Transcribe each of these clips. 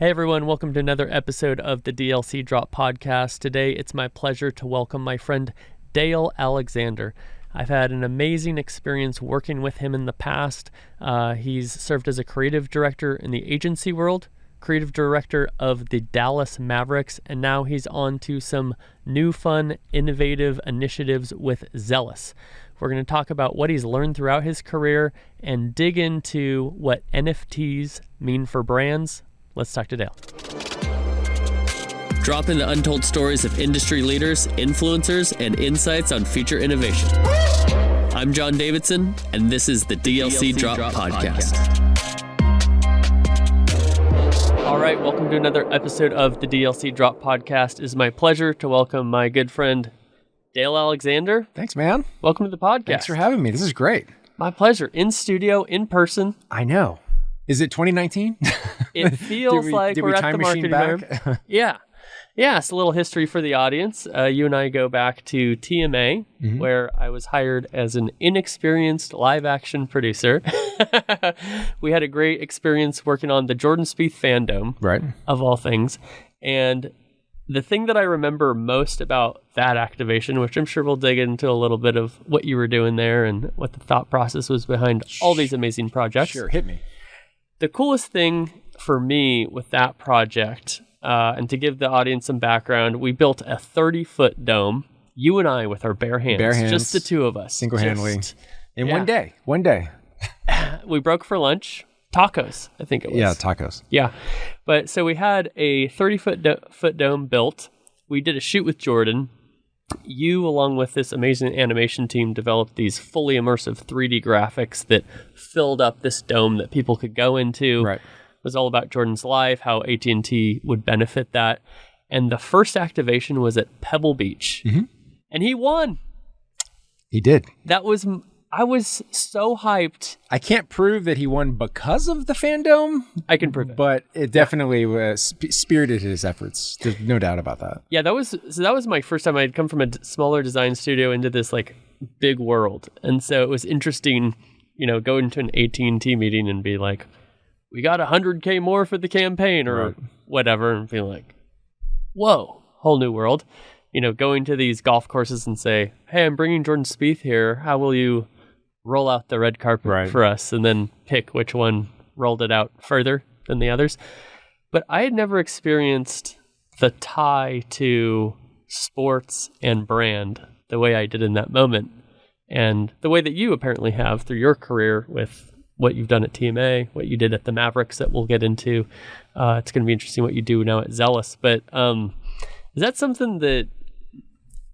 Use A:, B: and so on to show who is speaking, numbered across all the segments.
A: Hey everyone, welcome to another episode of the DLC Drop podcast. Today, it's my pleasure to welcome my friend Dale Alexander. I've had an amazing experience working with him in the past. He's served as a creative director in the agency world, creative director of the Dallas Mavericks, and now he's on to some new fun, innovative initiatives with Zelus. We're going to talk about what he's learned throughout his career and dig into what NFTs mean for brands. Let's talk to Dale. Drop in the untold stories of industry leaders, influencers, and insights on future innovation. I'm John Davidson, and this is the DLC Drop podcast. All right, welcome to another episode of the DLC Drop podcast. It is my pleasure to welcome my good friend, Dale Alexander.
B: Thanks, man.
A: Welcome to the podcast.
B: Thanks for having me. This is great.
A: My pleasure. In studio, in person.
B: I know. Is it 2019?
A: It feels like we're at the marketing arm. Yeah. Yeah, it's a little history for the audience. You and I go back to TMA, where I was hired as an inexperienced live-action producer. We had a great experience working on the Jordan Spieth fandom,
B: right, of
A: all things. And the thing that I remember most about that activation, which I'm sure we'll dig into a little bit of what you were doing there and what the thought process was behind all these amazing projects.
B: Sure, hit me.
A: The coolest thing for me with that project, and to give the audience some background, we built a 30-foot dome, you and I with our bare hands, just the two of us.
B: Single-handedly. In one day.
A: We broke for lunch. Tacos, I think it was.
B: Yeah, tacos.
A: Yeah. But so we had a 30-foot dome built. We did a shoot with Jordan. You, along with this amazing animation team, developed these fully immersive 3D graphics that filled up this dome that people could go into.
B: Right.
A: It was all about Jordan's life, how AT&T would benefit that. And the first activation was at Pebble Beach. Mm-hmm. And he won.
B: He did.
A: I was so hyped.
B: I can't prove that he won because of the fandom.
A: I can prove it.
B: But it definitely spirited his efforts. There's no doubt about that.
A: Yeah, that was my first time. I'd come from a smaller design studio into this like big world. And so it was interesting, going to an AT&T meeting and be like, we got $100K more for the campaign or whatever, and feel like, whoa, whole new world. Going to these golf courses and say, hey, I'm bringing Jordan Spieth here. How will you roll out the red carpet for us? And then pick which one rolled it out further than the others. But I had never experienced the tie to sports and brand the way I did in that moment. And the way that you apparently have through your career with what you've done at TMA, what you did at the Mavericks that we'll get into. It's going to be interesting what you do now at Zelus. But is that something that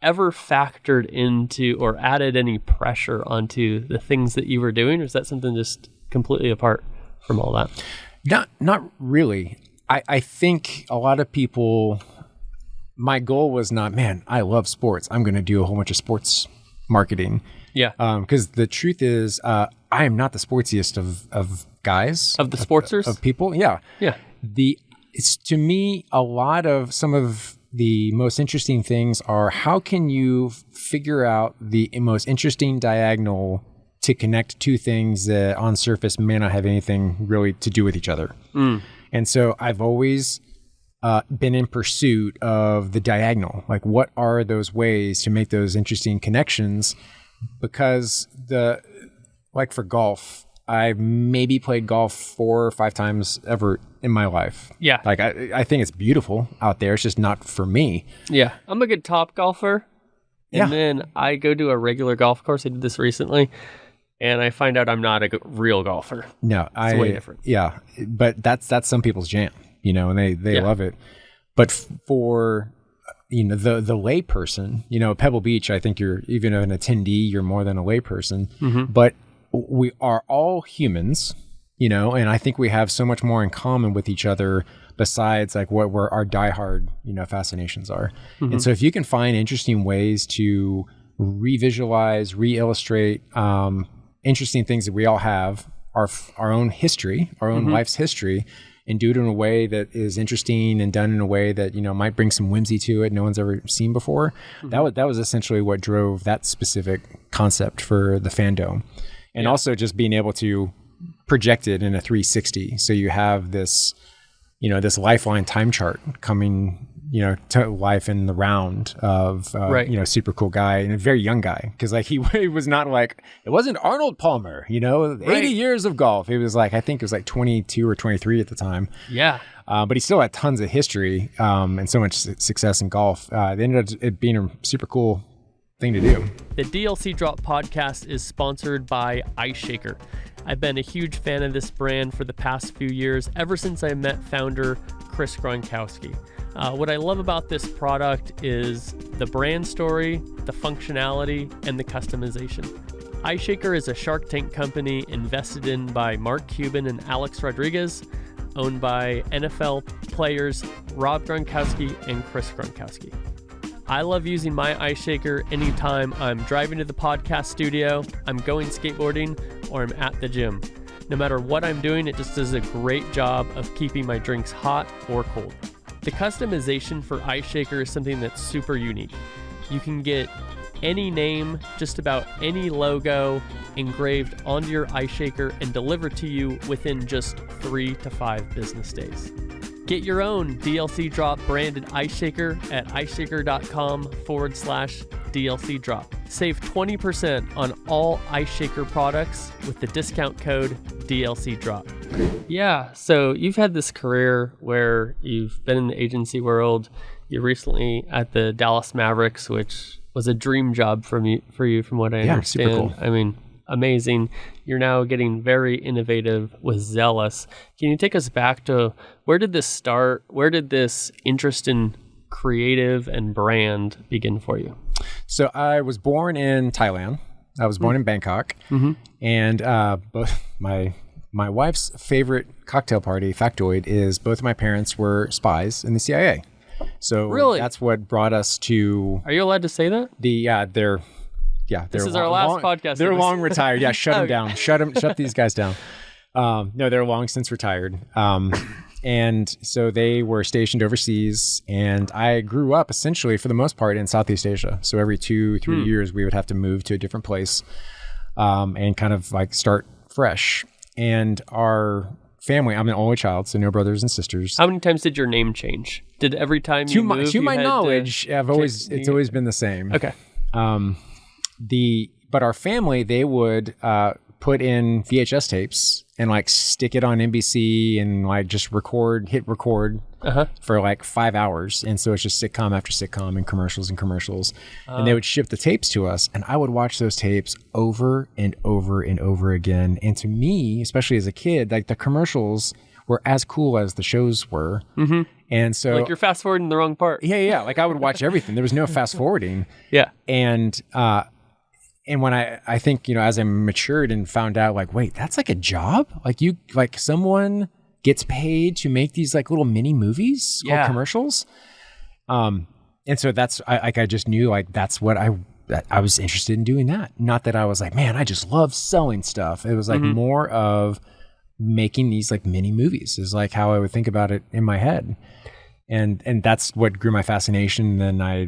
A: ever factored into or added any pressure onto the things that you were doing? Or is that something just completely apart from all that?
B: Not really. I think a lot of people, my goal was not, man, I love sports. I'm going to do a whole bunch of sports marketing.
A: Yeah.
B: Because the truth is, I am not the sportsiest of guys.
A: Of the sportsers?
B: Of people. Yeah.
A: Yeah.
B: It's to me, a lot of some of the most interesting things are how can you figure out the most interesting diagonal to connect two things that on surface may not have anything really to do with each other. And so I've always been in pursuit of the diagonal. Like, what are those ways to make those interesting connections? Because like for golf, I've maybe played golf 4 or 5 times ever in my life.
A: Yeah.
B: Like, I think it's beautiful out there. It's just not for me.
A: Yeah. I'm a good top golfer. And then I go to a regular golf course. I did this recently. And I find out I'm not a real golfer. No. It's way different.
B: Yeah. But that's some people's jam, and they love it. But for, the lay person, at Pebble Beach, I think you're, even an attendee, you're more than a lay person. Mm-hmm. But we are all humans, and I think we have so much more in common with each other besides like what our diehard, fascinations are. Mm-hmm. And so if you can find interesting ways to revisualize, re-illustrate interesting things that we all have, our own history, our own life's history, and do it in a way that is interesting and done in a way that, might bring some whimsy to it no one's ever seen before. Mm-hmm. That was essentially what drove that specific concept for the fandom. And also just being able to project it in a 360. So you have this this lifeline time chart coming, to life in the round of, super cool guy and a very young guy. Cause like he was not like, it wasn't Arnold Palmer, 80 years of golf. It was like, I think it was like 22 or 23 at the time.
A: Yeah.
B: But he still had tons of history and so much success in golf. They ended up it being a super cool thing to do.
A: The DLC Drop podcast is sponsored by Ice Shaker. I've been a huge fan of this brand for the past few years, ever since I met founder Chris Gronkowski. What I love about this product is the brand story, the functionality, and the customization. Ice Shaker is a Shark Tank company invested in by Mark Cuban and Alex Rodriguez, owned by NFL players Rob Gronkowski and Chris Gronkowski. I love using my Ice Shaker anytime I'm driving to the podcast studio, I'm going skateboarding, or I'm at the gym. No matter what I'm doing, it just does a great job of keeping my drinks hot or cold. The customization for Ice Shaker is something that's super unique. You can get any name, just about any logo engraved onto your Ice Shaker and delivered to you within just 3 to 5 business days. Get your own DLC Drop branded Ice Shaker at iceshaker.com/DLC Drop. Save 20% on all Ice Shaker products with the discount code DLC Drop. Yeah, so you've had this career where you've been in the agency world. You're recently at the Dallas Mavericks, which was a dream job for you from what I understand.
B: Super cool.
A: I mean, amazing. You're now getting very innovative with Zelus. Can you take us back to where did this start? Where did this interest in creative and brand begin for you?
B: So I was born in Thailand. I was born in Bangkok. Mm-hmm. And both my wife's favorite cocktail party, factoid, is both of my parents were spies in the CIA. So
A: really?
B: That's what brought us to...
A: Are you allowed to say that?
B: They're
A: this is our last podcast.
B: They're long retired. Yeah, shut them down. Shut these guys down. No, they're long since retired. And so they were stationed overseas, and I grew up essentially for the most part in Southeast Asia. So every 2-3 years we would have to move to a different place and kind of like start fresh. And our family, I'm an only child, so no brothers and sisters.
A: How many times did your name change? Did every time you moved?
B: To my knowledge, it's always been the same.
A: Okay.
B: But our family, they would put in VHS tapes and like stick it on NBC and like just hit record for like 5 hours. And so it's just sitcom after sitcom and commercials. And they would ship the tapes to us, and I would watch those tapes over and over and over again. And to me, especially as a kid, like the commercials were as cool as the shows were. Mm-hmm. And so
A: like you're fast forwarding the wrong part.
B: Yeah. Like I would watch everything. There was no fast forwarding.
A: Yeah.
B: And when I think, as I matured and found out like, wait, that's like a job? Like someone gets paid to make these like little mini movies called commercials. And so that's, I just knew like, that's what I was interested in doing that. Not that I was like, man, I just love selling stuff. It was like more of making these like mini movies is like how I would think about it in my head. And that's what grew my fascination. Then I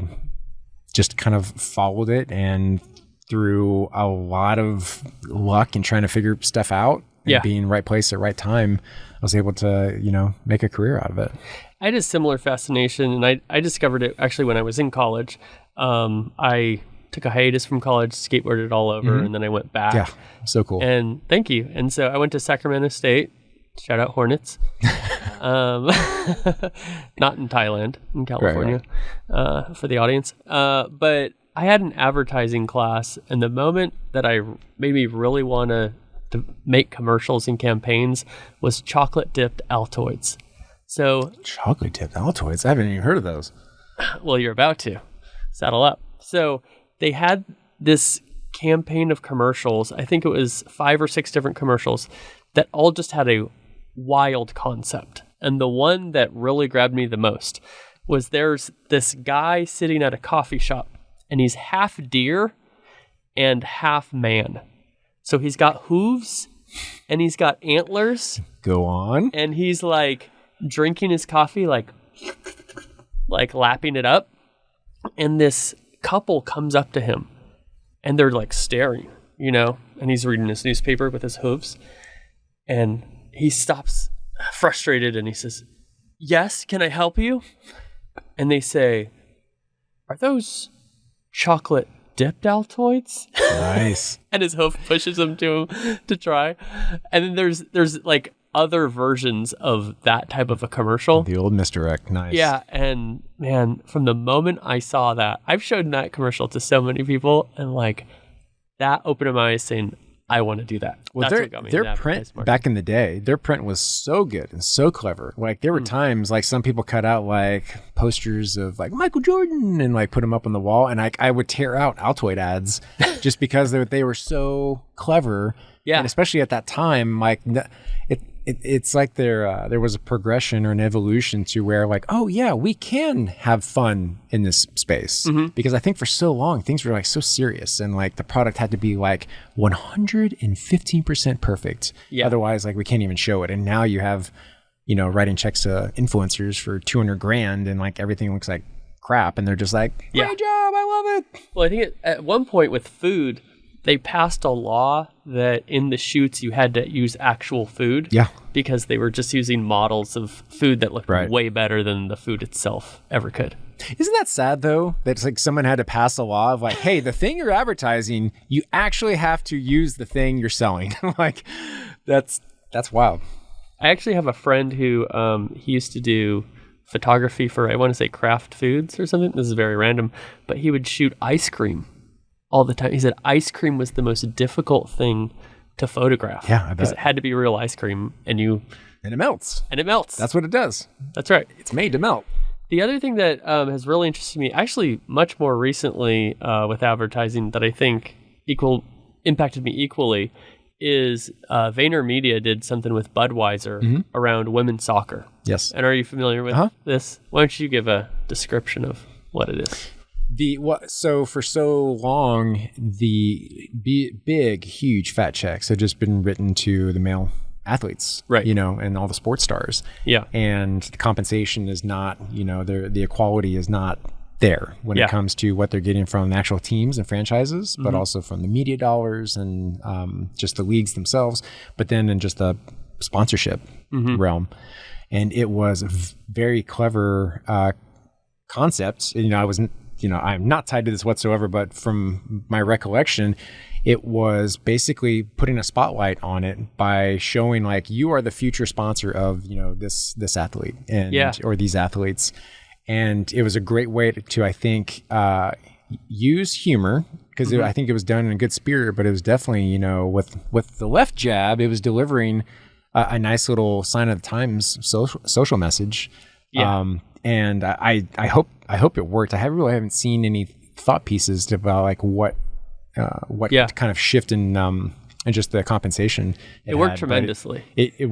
B: just kind of followed it, and through a lot of luck and trying to figure stuff out and being right place at right time, I was able to, make a career out of it.
A: I had a similar fascination, and I discovered it actually when I was in college. I took a hiatus from college, skateboarded all over, and then I went back.
B: Yeah, so cool.
A: And thank you. And so I went to Sacramento State. Shout out Hornets. Not in Thailand, in California, for the audience. But I had an advertising class, and the moment that I made me really want to make commercials and campaigns was chocolate dipped Altoids. So
B: chocolate dipped Altoids? I haven't even heard of those.
A: Well, you're about to. Saddle up. So they had this campaign of commercials. I think it was 5 or 6 different commercials that all just had a wild concept. And the one that really grabbed me the most was there's this guy sitting at a coffee shop, and he's half deer and half man. So he's got hooves and he's got antlers.
B: Go on.
A: And he's like drinking his coffee, like lapping it up. And this couple comes up to him, and they're like staring, and he's reading his newspaper with his hooves. And he stops frustrated, and he says, yes, can I help you? And they say, are those chocolate dipped Altoids?
B: Nice.
A: And his hoof pushes him to try. And then there's like other versions of that type of a commercial.
B: The old misdirect. Nice.
A: Yeah. And man, from the moment I saw that, I've shown that commercial to so many people, and like that opened my eyes saying, I want to do that.
B: Well, their print back in the day, their print was so good and so clever. Like there were times like some people cut out like posters of like Michael Jordan and like put them up on the wall, and I would tear out Altoid ads just because they were so clever. Yeah, and especially at that time, like it's like there was a progression or an evolution to where like, oh yeah, we can have fun in this space. Because I think for so long things were like so serious, and like the product had to be like 115% perfect. Yeah. Otherwise, like we can't even show it. And now you have, writing checks to influencers for $200,000 and like everything looks like crap, and they're just like, great job, I love it.
A: Well, I think at one point with food, they passed a law that in the shoots you had to use actual food.
B: Yeah.
A: Because they were just using models of food that looked way better than the food itself ever could.
B: Isn't that sad though? That it's like someone had to pass a law of like, hey, the thing you're advertising, you actually have to use the thing you're selling. Like that's wild.
A: I actually have a friend who he used to do photography for, I want to say Kraft Foods or something. This is very random, but he would shoot ice cream all the time. He said ice cream was the most difficult thing to photograph.
B: Yeah, I bet.
A: Because it had to be real ice cream, and
B: it melts.
A: And it melts.
B: That's what it does.
A: That's right.
B: It's made to melt.
A: The other thing that has really interested me, actually much more recently with advertising that I think impacted me equally, is VaynerMedia did something with Budweiser around women's soccer.
B: Yes.
A: And are you familiar with this? Why don't you give a description of what it is?
B: So for so long, the big, huge fat checks had just been written to the male athletes,
A: right?
B: And all the sports stars.
A: Yeah.
B: And the compensation is not, the equality is not there when it comes to what they're getting from the actual teams and franchises, but also from the media dollars and just the leagues themselves, but then in just the sponsorship realm. And it was a very clever concept. I'm not tied to this whatsoever, but from my recollection, it was basically putting a spotlight on it by showing like you are the future sponsor of this athlete or these athletes, and it was a great way to I think use humor because I think it was done in a good spirit, but it was definitely with the left jab, it was delivering a nice little sign of the times social message. Yeah. And I hope it worked. I really haven't seen any thought pieces about like what kind of shift in just the compensation.
A: It worked tremendously.
B: It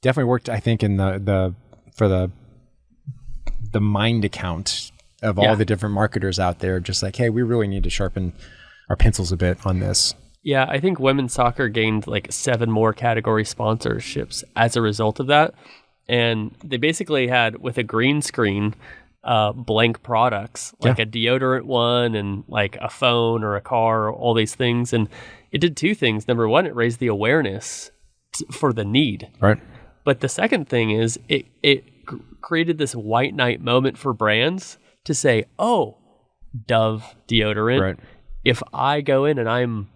B: definitely worked. I think in for the mind account of all the different marketers out there, just like, hey, we really need to sharpen our pencils a bit on this.
A: Yeah, I think women's soccer gained like 7 more category sponsorships as a result of that. And they basically had, with a green screen, blank products, like a deodorant one and like a phone or a car, or all these things. And it did 2 things. Number one, it raised the awareness for the need.
B: Right.
A: But the second thing is it created this white knight moment for brands to say, oh, Dove deodorant. Right. If I go in and I'm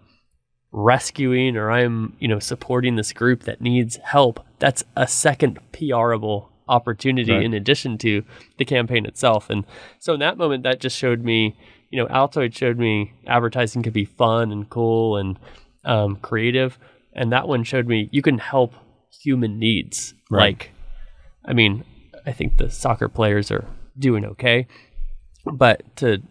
A: rescuing or I'm supporting this group that needs help, that's a second PRable opportunity in addition to the campaign itself. And so in that moment, that just showed me, Altoid showed me advertising could be fun and cool and creative, and that one showed me you can help human needs. Like, I think the soccer players are doing okay, but to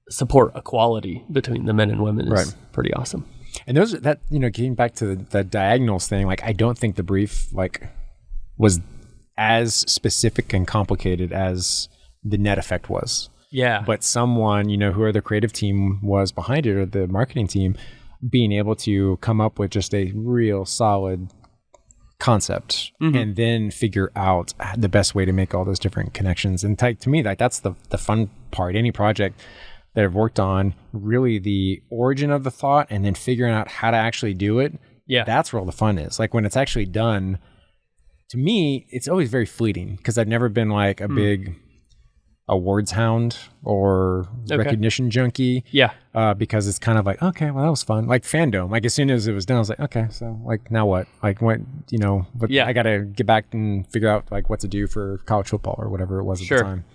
A: support equality between the men and women is pretty awesome.
B: And getting back to the diagonals thing, like I don't think the brief like was as specific and complicated as the net effect was.
A: Yeah.
B: But someone, whoever the creative team was behind it or the marketing team, being able to come up with just a real solid concept and then figure out the best way to make all those different connections. And to me, like that's the fun part. Any project that I've worked on, really the origin of the thought and then figuring out how to actually do it. Yeah. That's where all the fun is. Like when it's actually done, to me, it's always very fleeting because I've never been like a big awards hound or recognition junkie.
A: Yeah.
B: Because it's kind of like, okay, well, that was fun. Like fandom. Like as soon as it was done, I was like, okay, so like now what? Like what, but I got to get back and figure out like what to do for college football or whatever it was at the time.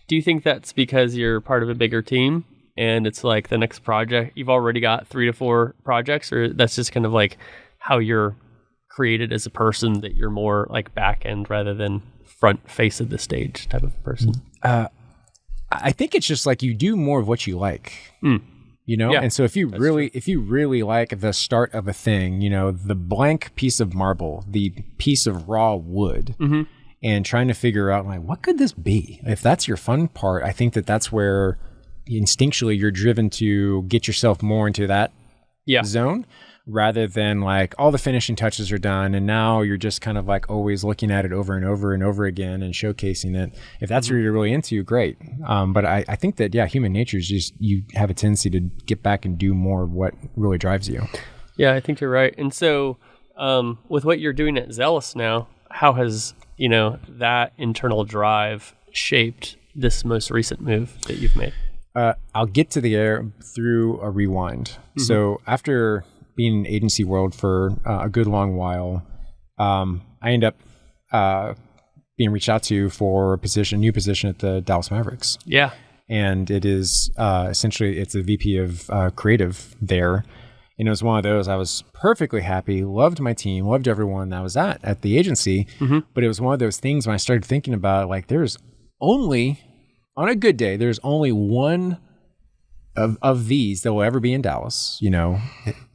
A: Do you think that's because you're part of a bigger team and it's like the next project, you've already got 3 to 4 projects, or that's just kind of like how you're created as a person, that you're more like back end rather than front face of the stage type of person?
B: I think it's just like you do more of what you like,
A: Yeah,
B: and so if you really like the start of a thing, the blank piece of marble, the piece of raw wood, and trying to figure out like, what could this be? If that's your fun part, I think that's where instinctually you're driven to get yourself more into that zone, rather than like all the finishing touches are done and now you're just kind of like always looking at it over and over and over again and showcasing it. If that's what you're really into, great. But I think that, human nature is just, you have a tendency to get back and do more of what really drives you.
A: Yeah, I think you're right. And so with what you're doing at Zelus now, how has, that internal drive shaped this most recent move that you've made?
B: I'll get to the air through a rewind. So after being in agency world for a good long while, I end up being reached out to for a new position at the Dallas Mavericks.
A: Yeah.
B: And it is essentially, it's a VP of creative there. And it was one of those, I was perfectly happy, loved my team, loved everyone that was at the agency. But it was one of those things when I started thinking about, like, there's only, on a good day, there's only one of these that will ever be in Dallas.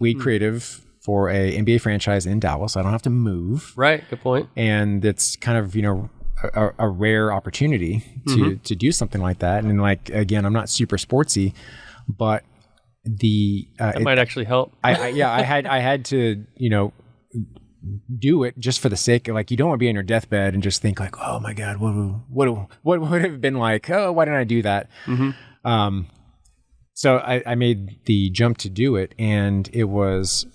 B: Lead creative for a NBA franchise in Dallas. I don't have to move.
A: Right. Good point.
B: And it's kind of, a rare opportunity to do something like that. And like, again, I'm not super sportsy, but it
A: might actually help.
B: I had to, do it just for the sake of, like, you don't want to be on your deathbed and just think like, oh my God, what would have been like, oh, why didn't I do that? So I made the jump to do it, and it was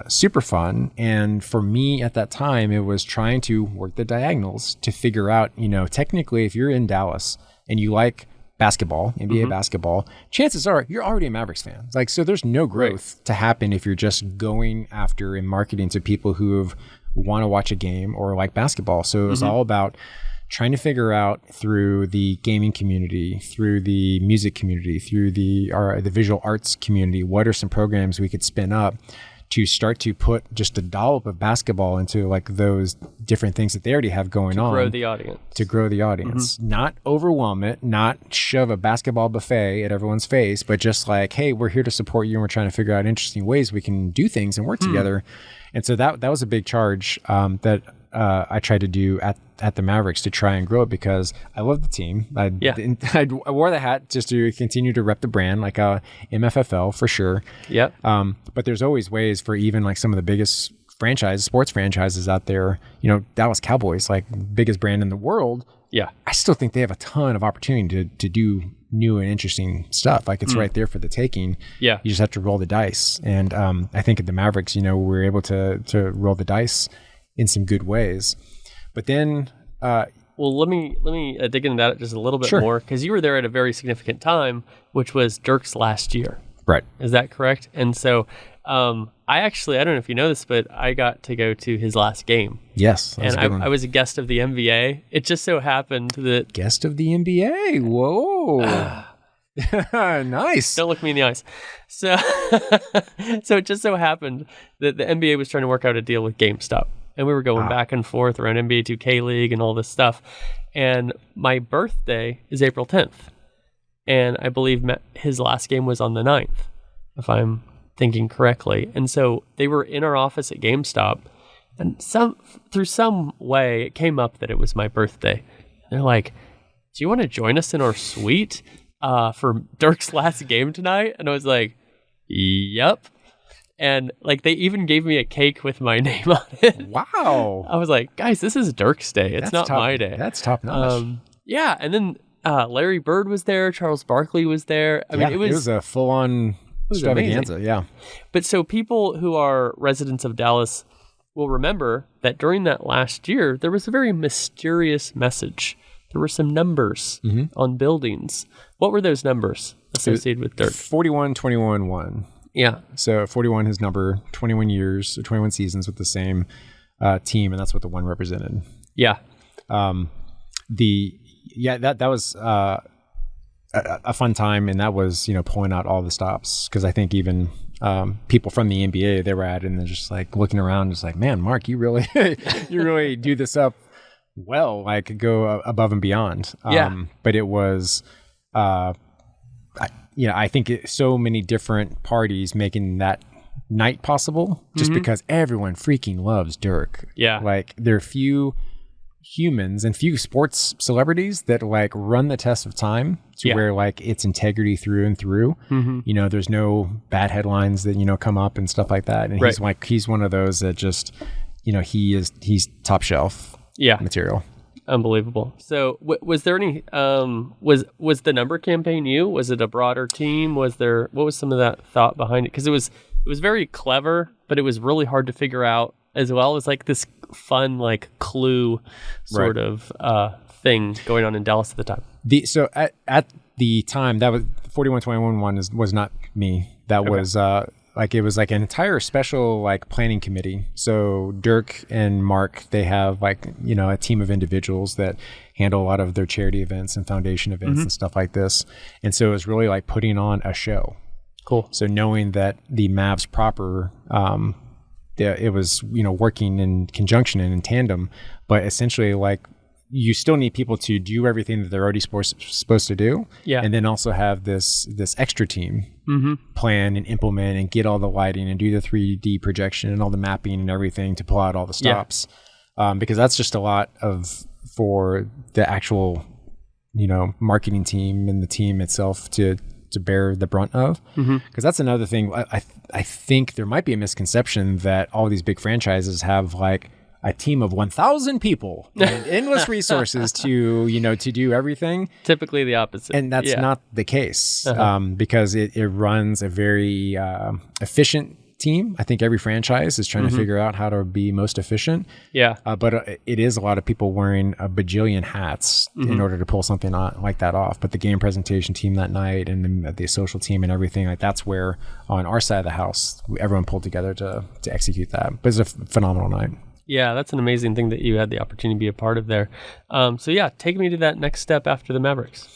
B: super fun. And for me at that time, it was trying to work the diagonals to figure out, technically if you're in Dallas and you like basketball, NBA basketball, chances are you're already a Mavericks fan. Like, so there's no growth to happen if you're just going after and marketing to people who want to watch a game or like basketball. So it was all about trying to figure out through the gaming community, through the music community, through the visual arts community, what are some programs we could spin up to start to put just a dollop of basketball into like those different things that they already have going on. To grow the audience. Not overwhelm it, not shove a basketball buffet at everyone's face, but just like, hey, we're here to support you and we're trying to figure out interesting ways we can do things and work together. And so that was a big charge that I tried to do at the Mavericks to try and grow it, because I love the team. I wore the hat just to continue to rep the brand, like MFFL for sure.
A: Yep.
B: But there's always ways for even like some of the biggest sports franchises out there, Dallas Cowboys, like biggest brand in the world.
A: Yeah.
B: I still think they have a ton of opportunity to do new and interesting stuff. Like it's right there for the taking.
A: Yeah.
B: You just have to roll the dice. And I think at the Mavericks, we were able to roll the dice in some good ways. But then
A: well, let me dig into that just a little bit more, because you were there at a very significant time, which was Dirk's last year.
B: Right.
A: Is that correct? And so I don't know if you know this, but I got to go to his last game.
B: Yes.
A: And I was a guest of the NBA. It just so happened that...
B: Guest of the NBA? Whoa. Nice.
A: Don't look me in the eyes. So it just so happened that the NBA was trying to work out a deal with GameStop. And we were going back and forth around NBA 2K League and all this stuff. And my birthday is April 10th. And I believe his last game was on the 9th, if I'm thinking correctly. And so they were in our office at GameStop. And through some way, it came up that it was my birthday. They're like, do you want to join us in our suite for Dirk's last game tonight? And I was like, yep. And like, they even gave me a cake with my name on it.
B: Wow.
A: I was like, guys, this is Dirk's day. It's not my day.
B: That's top notch.
A: Yeah. And then Larry Bird was there. Charles Barkley was there. I mean, it was
B: a full-on extravaganza. Yeah.
A: But so people who are residents of Dallas will remember that during that last year, there was a very mysterious message. There were some numbers on buildings. What were those numbers associated with Dirk?
B: 41, 21, 1.
A: Yeah.
B: So 41 his number, 21 years, 21 seasons with the same team, and that's what the 1 represented.
A: Yeah.
B: That was a fun time, and that was, pulling out all the stops, because I think even people from the NBA, they were at it and they're just like looking around, just like, man, Mark, you really do this up well, like go above and beyond. But it was I think so many different parties making that night possible, just because everyone freaking loves Dirk. Yeah. Like, there are few humans and few sports celebrities that like run the test of time to where like it's integrity through and through. There's no bad headlines that come up and stuff like that, and he's one of those that just he's top shelf material.
A: Unbelievable. So was there any was the number campaign was it a broader team? What was some of that thought behind it? Because it was very clever, but it was really hard to figure out, as well as like this fun like clue sort of thing going on in Dallas at the time.
B: So at the time, that was 41-21-1 was not me. That was it was like an entire special like planning committee. So Dirk and Mark, they have like, a team of individuals that handle a lot of their charity events and foundation events and stuff like this. And so it was really like putting on a show.
A: Cool.
B: So knowing that the Mavs proper, it was, working in conjunction and in tandem, but essentially like you still need people to do everything that they're already supposed to do. Yeah. And then also have this extra team plan and implement and get all the lighting and do the 3D projection and all the mapping and everything to pull out all the stops. Because that's just a lot for the actual, marketing team and the team itself to bear the brunt of. Because that's another thing. I think there might be a misconception that all these big franchises have like a team of 1,000 people and endless resources to do everything.
A: Typically the opposite.
B: And that's not the case, because it runs a very efficient team. I think every franchise is trying to figure out how to be most efficient. Yeah. But it is a lot of people wearing a bajillion hats in order to pull something like that off. But the game presentation team that night and the social team and everything, like that's where on our side of the house, everyone pulled together to execute that. But it's a phenomenal night.
A: Yeah, that's an amazing thing that you had the opportunity to be a part of there. Take me to that next step after the Mavericks.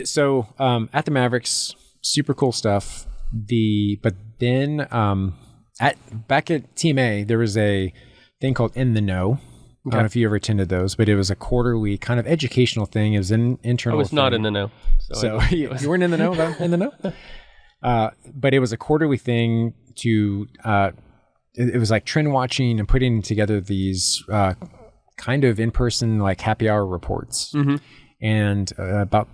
B: So at the Mavericks, super cool stuff. But then back at Team A, there was a thing called In the Know. I don't know if you ever attended those, but it was a quarterly kind of educational thing. It was an internal.
A: I was not in the know.
B: So you weren't in the know about In the Know? But it was a quarterly thing to. It was like trend watching and putting together these kind of in-person like happy hour reports. And about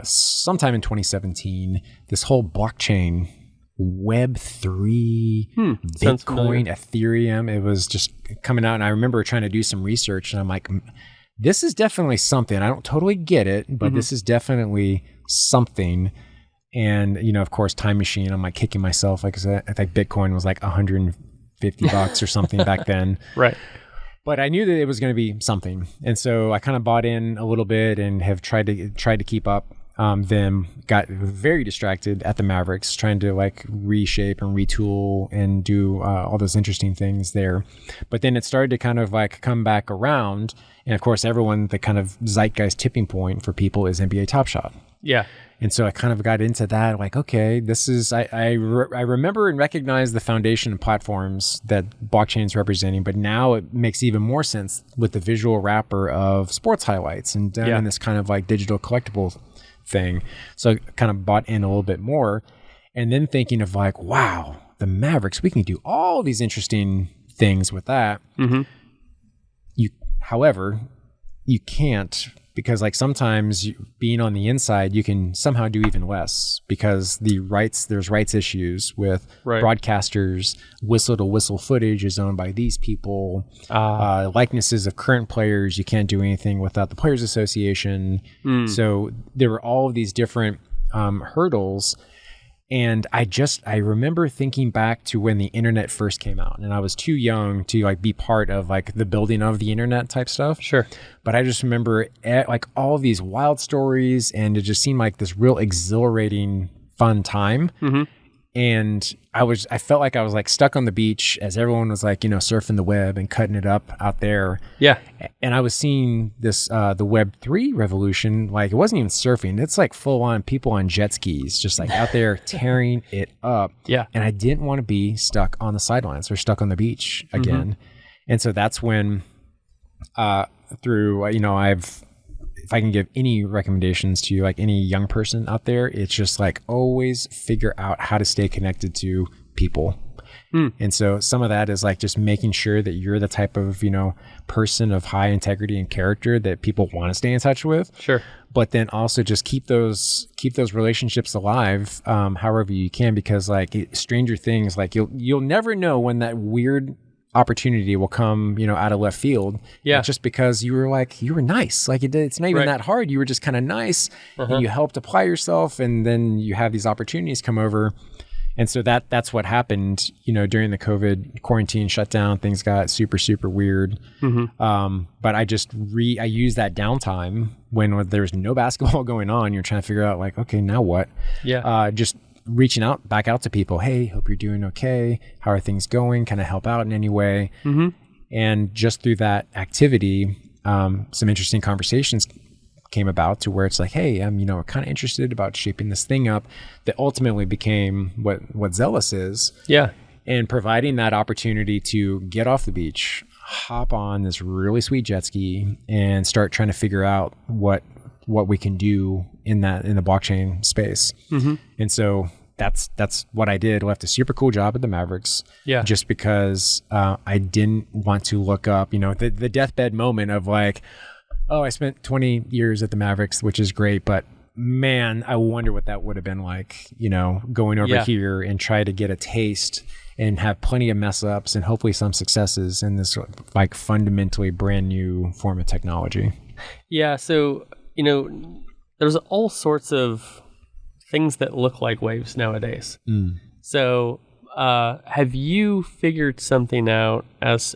B: sometime in 2017, this whole blockchain, Web3, Bitcoin, Ethereum, it was just coming out. And I remember trying to do some research, and I'm like, this is definitely something. I don't totally get it, but this is definitely something. And, of course, Time Machine, I'm like kicking myself. Like I think Bitcoin was like $150 or something back then. Right. But I knew that it was going to be something. And so I kind of bought in a little bit and have tried to keep up. Then got very distracted at the Mavericks, trying to like reshape and retool and do all those interesting things there. But then it started to kind of like come back around. And of course, the kind of zeitgeist tipping point for people is NBA Top Shot. Yeah. And so I kind of got into that, like, okay, this is, I remember and recognize the foundation and platforms that blockchain is representing, but now it makes even more sense with the visual wrapper of sports highlights and done in this kind of like digital collectible thing. So I kind of bought in a little bit more, and then thinking of like, wow, the Mavericks, we can do all these interesting things with that. However, you can't, because like sometimes being on the inside, you can somehow do even less because there's rights issues with broadcasters. Whistle to whistle footage is owned by these people. Likenesses of current players, you can't do anything without the Players Association. So there were all of these different hurdles. And I remember thinking back to when the internet first came out, and I was too young to like be part of like the building of the internet type stuff.
A: Sure.
B: But I just remember like all of these wild stories, and it just seemed like this real exhilarating, fun time.
A: Mm-hmm.
B: And I felt like I was like stuck on the beach as everyone was like, surfing the web and cutting it up out there.
A: Yeah.
B: And I was seeing this, the Web3 revolution. Like, it wasn't even surfing. It's like full on people on jet skis, just like out there tearing it up.
A: Yeah.
B: And I didn't want to be stuck on the sidelines or stuck on the beach again. And so that's when, if I can give any recommendations to like any young person out there, it's just like always figure out how to stay connected to people. And so some of that is like just making sure that you're the type of, person of high integrity and character that people want to stay in touch with.
A: Sure.
B: But then also just keep those relationships alive, however you can, because like stranger things, like you'll never know when that weird opportunity will come, out of left field.
A: Yeah.
B: Just because you were nice. Like it's not even that hard. You were just kind of nice and you helped apply yourself, and then you have these opportunities come over. And so that's what happened, during the COVID quarantine shutdown. Things got super, super weird. But I used that downtime when there was no basketball going on. You're trying to figure out like, okay, now what?
A: Yeah.
B: Just reaching back out to people. Hey, hope you're doing okay. How are things going? Can I help out in any way? And just through that activity, some interesting conversations came about to where it's like, hey, I'm, kind of interested about shaping this thing up that ultimately became what Zelus is.
A: Yeah.
B: And providing that opportunity to get off the beach, hop on this really sweet jet ski, and start trying to figure out what we can do in the blockchain space. And so that's what I did. Left a super cool job at the Mavericks.
A: Yeah.
B: Just because I didn't want to look up, the deathbed moment of like, oh, I spent 20 years at the Mavericks, which is great, but man, I wonder what that would have been like, going over here and try to get a taste and have plenty of mess ups and hopefully some successes in this like fundamentally brand new form of technology.
A: Yeah. So, there's all sorts of things that look like waves nowadays. So, have you figured something out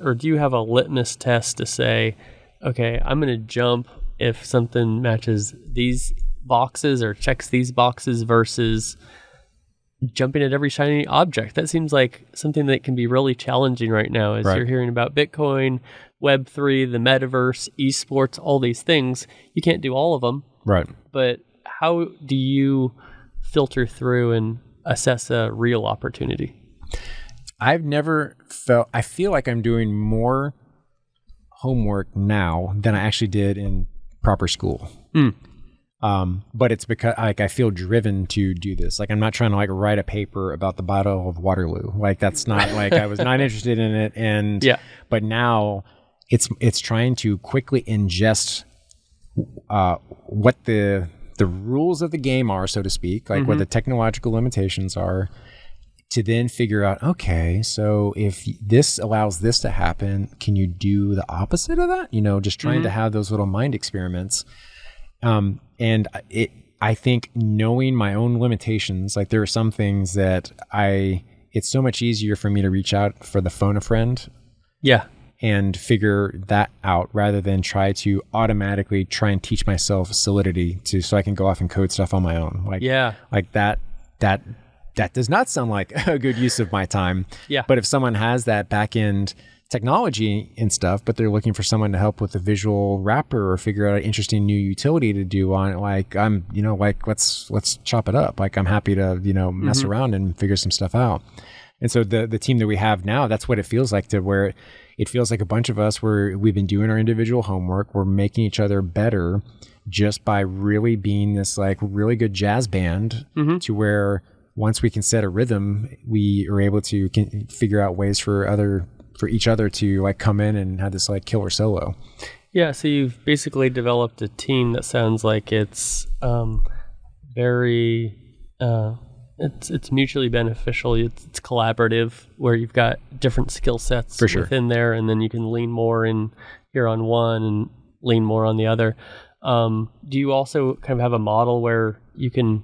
A: or do you have a litmus test to say, okay, I'm going to jump if something matches these boxes or checks these boxes versus jumping at every shiny object? That seems like something that can be really challenging right now as you're hearing about Bitcoin, Web3, the metaverse, esports, all these things. You can't do all of them.
B: Right.
A: But how do you filter through and assess a real opportunity?
B: I feel like I'm doing more homework now than I actually did in proper school. But it's because like I feel driven to do this. Like I'm not trying to like write a paper about the Battle of Waterloo. Like that's not like I was not interested in it. And but now it's trying to quickly ingest what the rules of the game are, so to speak, like what the technological limitations are, to then figure out, okay, so if this allows this to happen, can you do the opposite of that? Just trying to have those little mind experiments. And I think knowing my own limitations, like there are some things that it's so much easier for me to reach out for the phone a friend. Yeah. And figure that out rather than try to automatically try and teach myself Solidity so I can go off and code stuff on my own. Like that does not sound like a good use of my time. Yeah. But if someone has that back end technology and stuff, but they're looking for someone to help with a visual wrapper or figure out an interesting new utility to do on it, like I'm, let's chop it up. Like I'm happy to, mess around and figure some stuff out. And so the team that we have now, that's what it feels like, to where it feels like a bunch of us we've been doing our individual homework. We're making each other better just by really being this like really good jazz band to where once we can set a rhythm, we are able to figure out ways for each other to like come in and have this like killer solo.
A: Yeah. So you've basically developed a team that sounds like it's very, it's mutually beneficial. It's collaborative, where you've got different skill sets within there, and then you can lean more in here on one and lean more on the other. Do you also kind of have a model where you can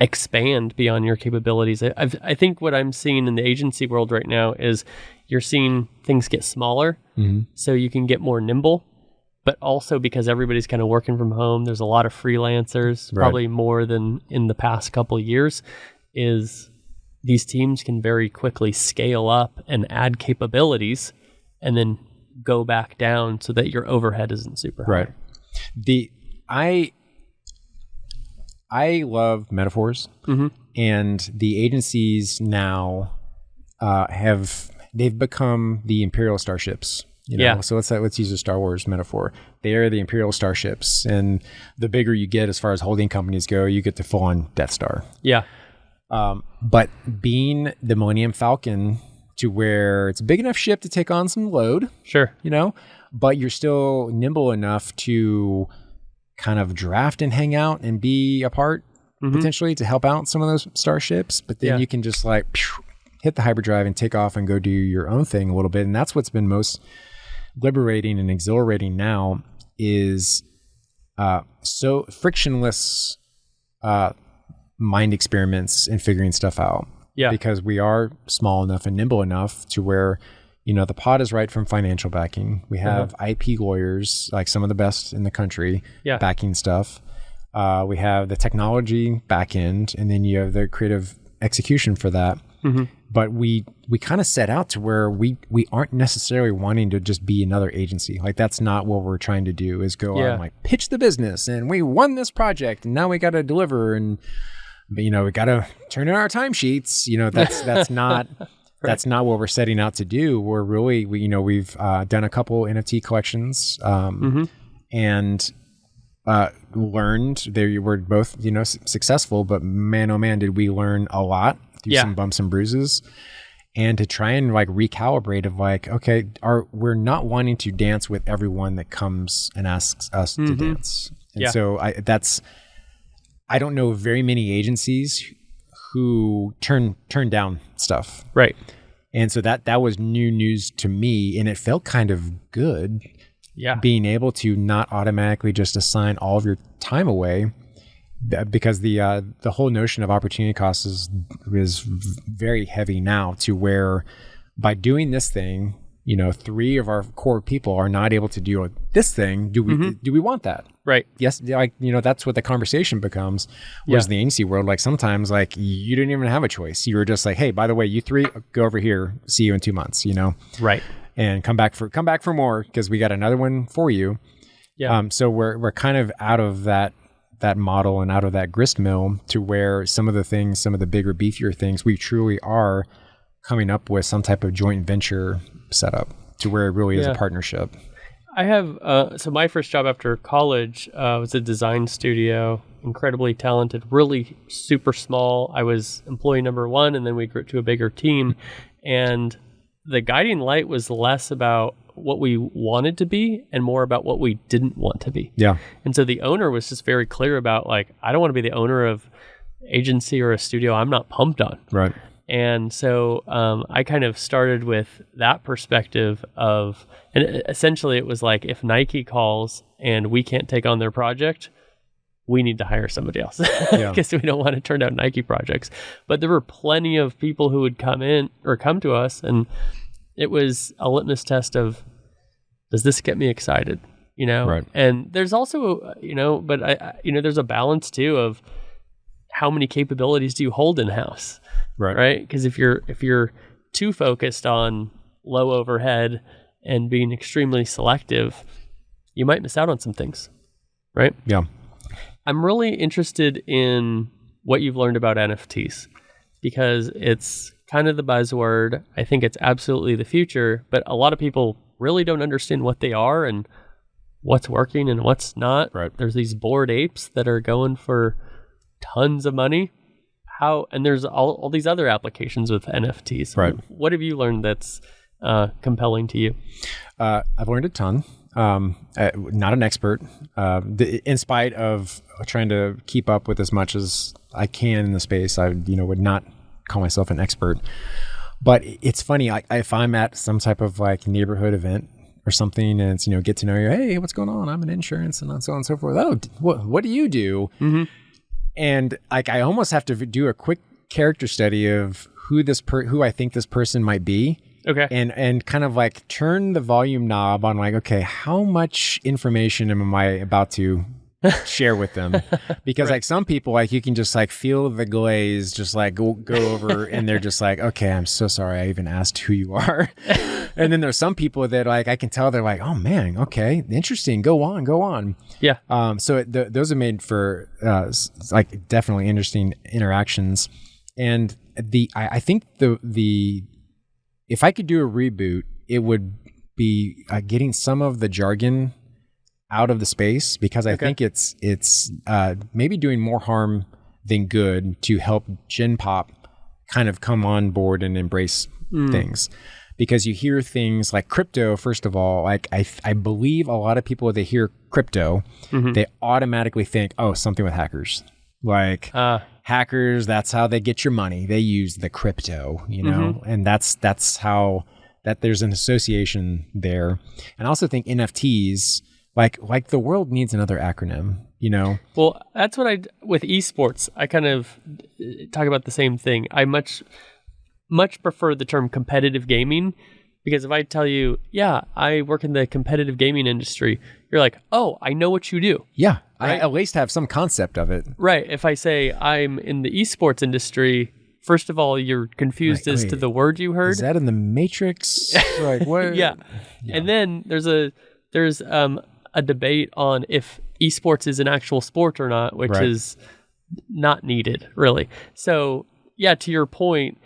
A: expand beyond your capabilities. I think what I'm seeing in the agency world right now is you're seeing things get smaller, so you can get more nimble, but also because everybody's kind of working from home, there's a lot of freelancers, probably more than in the past couple of years, is these teams can very quickly scale up and add capabilities and then go back down so that your overhead isn't super high.
B: Right. I love metaphors, and the agencies now they've become the Imperial starships. You know? So let's use a Star Wars metaphor. They are the Imperial starships, and the bigger you get as far as holding companies go, you get to full on Death Star.
A: Yeah.
B: But being the Millennium Falcon to where it's a big enough ship to take on some load, you know, but you're still nimble enough to kind of draft and hang out and be a part potentially to help out some of those starships. But then you can just like hit the hyperdrive and take off and go do your own thing a little bit. And that's what's been most liberating and exhilarating now is so frictionless mind experiments and figuring stuff out. Yeah. Because we are small enough and nimble enough to where, you know, the pot is right from financial backing. We have IP lawyers, like some of the best in the country, backing stuff. We have the technology back end, and then you have the creative execution for that. But we kind of set out to where we aren't necessarily wanting to just be another agency. Like that's not what we're trying to do, is go out and like pitch the business and we won this project and now we got to deliver, and you know, we got to turn in our timesheets. You know, that's not that's not what we're setting out to do. We're really, we've done a couple NFT collections and learned. They were both, successful, but man, oh man, did we learn a lot through some bumps and bruises. And to try and like recalibrate of like, okay, we're not wanting to dance with everyone that comes and asks us to dance. And so I don't know very many agencies who turn down stuff.
A: Right.
B: And so that was new news to me, and it felt kind of good. Yeah. Being able to not automatically just assign all of your time away, because the whole notion of opportunity cost is very heavy now, to where by doing this thing, 3 of our core people are not able to do this thing. Do we want that? Right. Yes. Like, that's what the conversation becomes. Whereas in the agency world, like sometimes like you didn't even have a choice. You were just like, hey, by the way, you 3 go over here, see you in 2 months, Right. And come back for more, because we got another one for you. Yeah. So we're kind of out of that model and out of that grist mill, to where some of the bigger, beefier things, we truly are coming up with some type of joint venture setup, to where it really is a partnership. I have, so my first job after college was a design studio, incredibly talented, really super small. I was employee number 1, and then we grew to a bigger team. And the guiding light was less about what we wanted to be and more about what we didn't want to be. Yeah. And so the owner was just very clear about like, I don't want to be the owner of agency or a studio I'm not pumped on. Right. And so I kind of started with that perspective of, and essentially it was like, if Nike calls and we can't take on their project, we need to hire somebody else, because we don't want to turn down Nike projects. But there were plenty of people who would come to us, and it was a litmus test of, does this get me excited? Right. And there's also, but I there's a balance too of how many capabilities do you hold in house? Right. Because if you're too focused on low overhead and being extremely selective, you might miss out on some things. Right. Yeah. I'm really interested in what you've learned about NFTs, because it's kind of the buzzword. I think it's absolutely the future, but a lot of people really don't understand what they are and what's working and what's not. Right. There's these Bored Apes that are going for tons of money. And there's all these other applications with NFTs. Right. What have you learned that's compelling to you? I've learned a ton. Not an expert, in spite of trying to keep up with as much as I can in the space. I would not call myself an expert, but it's funny. If I'm at some type of like neighborhood event or something, and it's, get to know you, hey, what's going on? I'm in insurance, and so on and so forth. Oh, what do you do? Mm-hmm. And like, I almost have to do a quick character study of who I think this person might be.
A: Okay.
B: And kind of like turn the volume knob on like, okay, how much information am I about to share with them? Because like some people, like you can just like feel the glaze just like go over and they're just like, okay, I'm so sorry I even asked who you are. And then there's some people that like I can tell they're like, oh man, okay, interesting, go on.
A: Yeah.
B: So those are made for like definitely interesting interactions. And I think the if I could do a reboot, it would be getting some of the jargon out of the space, because I think it's maybe doing more harm than good to help Gen Pop kind of come on board and embrace things. Because you hear things like crypto, first of all, like I believe a lot of people, they hear crypto, they automatically think, oh, something with hackers. Like hackers, that's how they get your money. They use the crypto, you know, and that's how that there's an association there. And I also think NFTs, like the world needs another acronym, you know?
A: Well, that's what with esports, I kind of talk about the same thing. I much prefer the term competitive gaming, because if I tell you, yeah, I work in the competitive gaming industry, you're like, oh, I know what you do.
B: Yeah,
A: right?
B: I at least have some concept of it.
A: Right. If I say I'm in the esports industry, first of all, you're confused as to the word you heard.
B: Is that in the Matrix? Like what?
A: Yeah. And then there's a debate on if esports is an actual sport or not, which is not needed, really. So, yeah, to your point,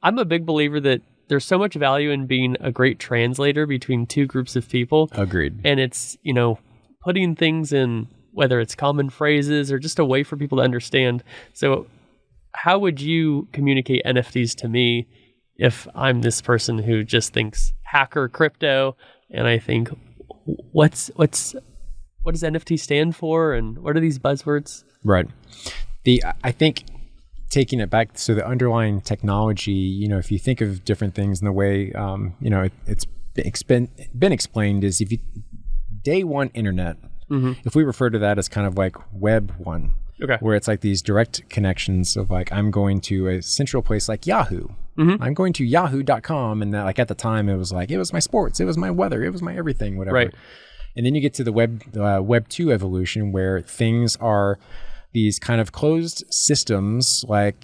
A: I'm a big believer that there's so much value in being a great translator between two groups of people.
B: Agreed.
A: And it's, putting things in, whether it's common phrases or just a way for people to understand. So how would you communicate NFTs to me if I'm this person who just thinks hacker crypto, and I think, what does NFT stand for, and what are these buzzwords? Right.
B: I think taking it back, so the underlying technology, if you think of different things in the way, it's been explained, is day one internet, if we refer to that as kind of like web one, where it's like these direct connections of like, I'm going to a central place like Yahoo. I'm going to yahoo.com, and that, like, at the time it was like, it was my sports, it was my weather, it was my everything, whatever.
A: Right.
B: And then you get to the web 2 evolution, where things are these kind of closed systems, like,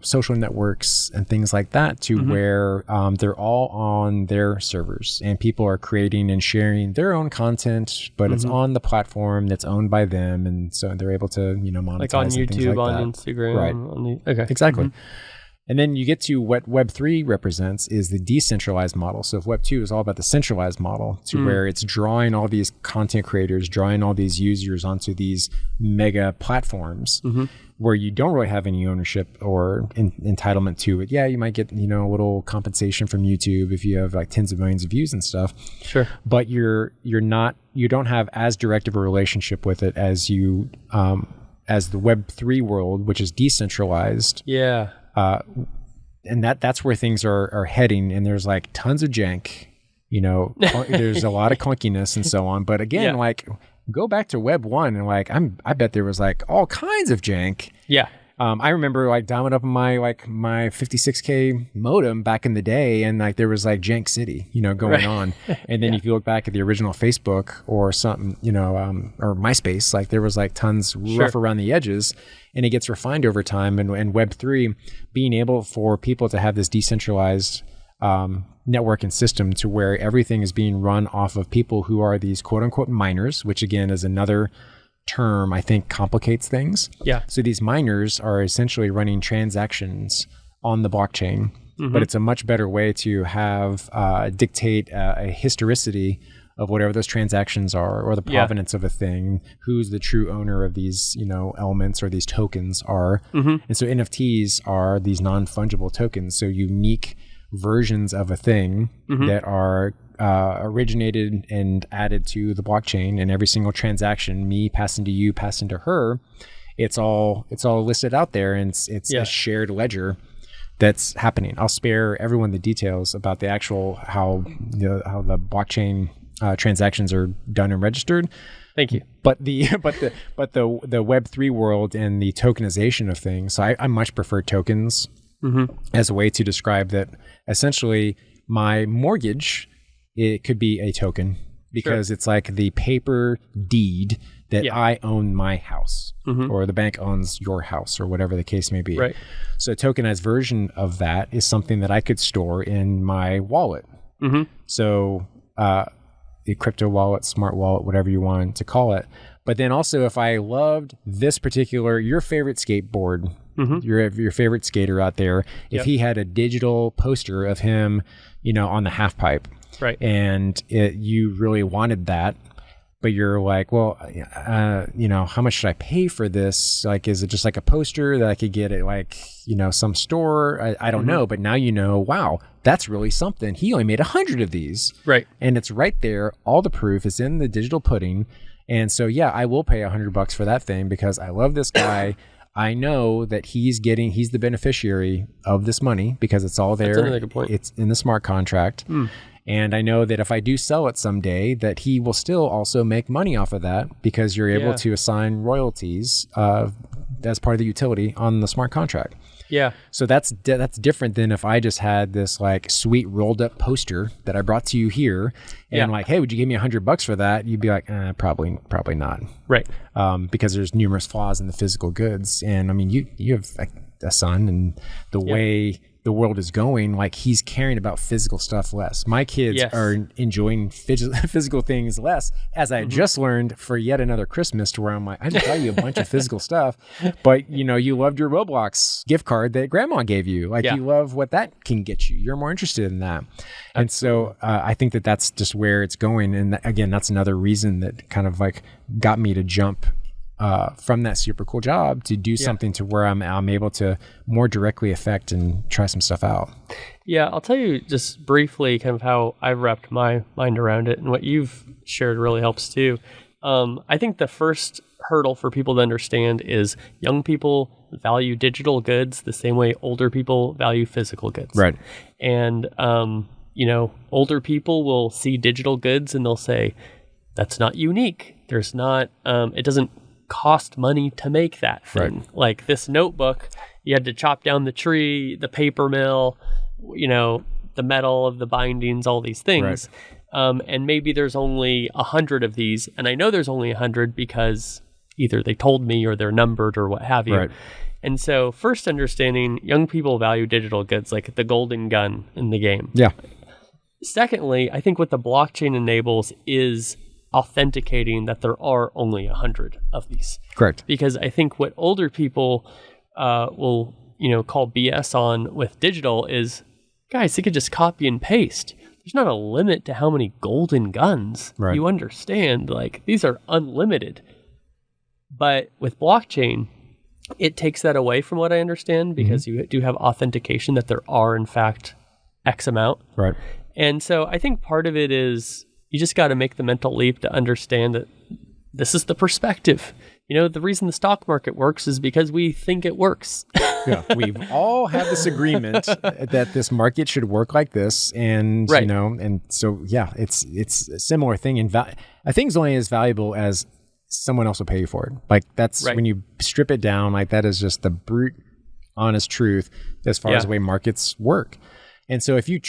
B: social networks and things like that, to where they're all on their servers, and people are creating and sharing their own content, but it's on the platform that's owned by them, and so they're able to monetize,
A: like on YouTube,
B: like
A: on Instagram,
B: right? Exactly. And then you get to what Web 3 represents, is the decentralized model. So if Web 2 is all about the centralized model, to where it's drawing all these content creators, drawing all these users onto these mega platforms, where you don't really have any ownership or entitlement to it. Yeah, you might get, a little compensation from YouTube if you have like tens of millions of views and stuff.
A: Sure.
B: But you don't have as direct of a relationship with it as you, as the Web 3 world, which is decentralized.
A: Yeah.
B: And that's where things are heading, and there's like tons of jank, there's a lot of clunkiness and so on. But again, like, go back to Web 1, and like, I bet there was like all kinds of jank.
A: Yeah.
B: I remember like dialing up my 56K modem back in the day, and like there was like Jank City, going on. And then if you look back at the original Facebook or something, or MySpace, like there was like tons rough around the edges, and it gets refined over time. And Web 3 being able for people to have this decentralized network and system, to where everything is being run off of people who are these quote unquote miners, which again is another term I think complicates things.
A: Yeah.
B: So these miners are essentially running transactions on the blockchain, but it's a much better way to have dictate a historicity of whatever those transactions are, or the provenance of a thing, who's the true owner of these, elements or these tokens are. And so NFTs are these non-fungible tokens, so unique versions of a thing that are originated and added to the blockchain, and every single transaction, me passing to you, passing to her, it's all listed out there, and it's a shared ledger that's happening. I'll spare everyone the details about the actual how the blockchain transactions are done and registered,
A: Thank you.
B: But the Web3 world and the tokenization of things, so I much prefer tokens as a way to describe that. Essentially, my mortgage, it could be a token because it's like the paper deed that I own my house or the bank owns your house or whatever the case may be.
A: Right.
B: So a tokenized version of that is something that I could store in my wallet. So the crypto wallet, smart wallet, whatever you want to call it. But then also if I loved this particular, your favorite skateboard, your favorite skater out there, if he had a digital poster of him, on the half pipe,
A: right,
B: and you really wanted that, but you're like, well, how much should I pay for this? Like, is it just like a poster that I could get at like, some store? I don't know. But now wow, that's really something. He only made 100 of these. Right. And it's right there. All the proof is in the digital pudding. And so, I will pay $100 for that thing because I love this guy. I know that he's the beneficiary of this money because it's all there. That's another good point. It's in the smart contract. And I know that if I do sell it someday, that he will still also make money off of that because you're able to assign royalties as part of the utility on the smart contract. Yeah. So that's different than if I just had this like sweet rolled up poster that I brought to you here and like, hey, would you give me $100 for that? You'd be like, probably not. Right. Because there's numerous flaws in the physical goods. And I mean, you have a son, and the way the world is going, like he's caring about physical stuff less. My kids are enjoying physical things less, as I just learned for yet another Christmas, to where I'm like, I just got you a bunch of physical stuff, but you loved your Roblox gift card that grandma gave you. Like you love what that can get you. You're more interested in that. And so I think that that's just where it's going. And again, that's another reason that kind of like got me to jump from that super cool job to do something to where I'm able to more directly affect and try some stuff out.
A: Yeah, I'll tell you just briefly kind of how I've wrapped my mind around it, and what you've shared really helps too. I think the first hurdle for people to understand is young people value digital goods the same way older people value physical goods. Right. And, older people will see digital goods and they'll say, that's not unique. There's not, it doesn't cost money to make that thing. Right. Like this notebook, you had to chop down the tree, the paper mill, the metal of the bindings, all these things. Right. And maybe there's only 100 of these. And I know there's only 100 because either they told me or they're numbered or what have you. Right. And so first understanding, young people value digital goods like the golden gun in the game. Yeah. Secondly, I think what the blockchain enables is authenticating that there are only 100 of these. Correct. Because I think what older people will, call BS on with digital is, guys, they could just copy and paste. There's not a limit to how many golden guns. Right. You understand, like these are unlimited. But with blockchain, it takes that away from what I understand, because you do have authentication that there are in fact X amount. Right. And so I think part of it is you just got to make the mental leap to understand that this is the perspective. The reason the stock market works is because we think it works. Yeah, we've all had this agreement that this market should work like this, and right. And so it's a similar thing. And I think it's only as valuable as someone else will pay you for it. Like that's right. When you strip it down, like that is just the brute, honest truth as far as the way markets work. And so if you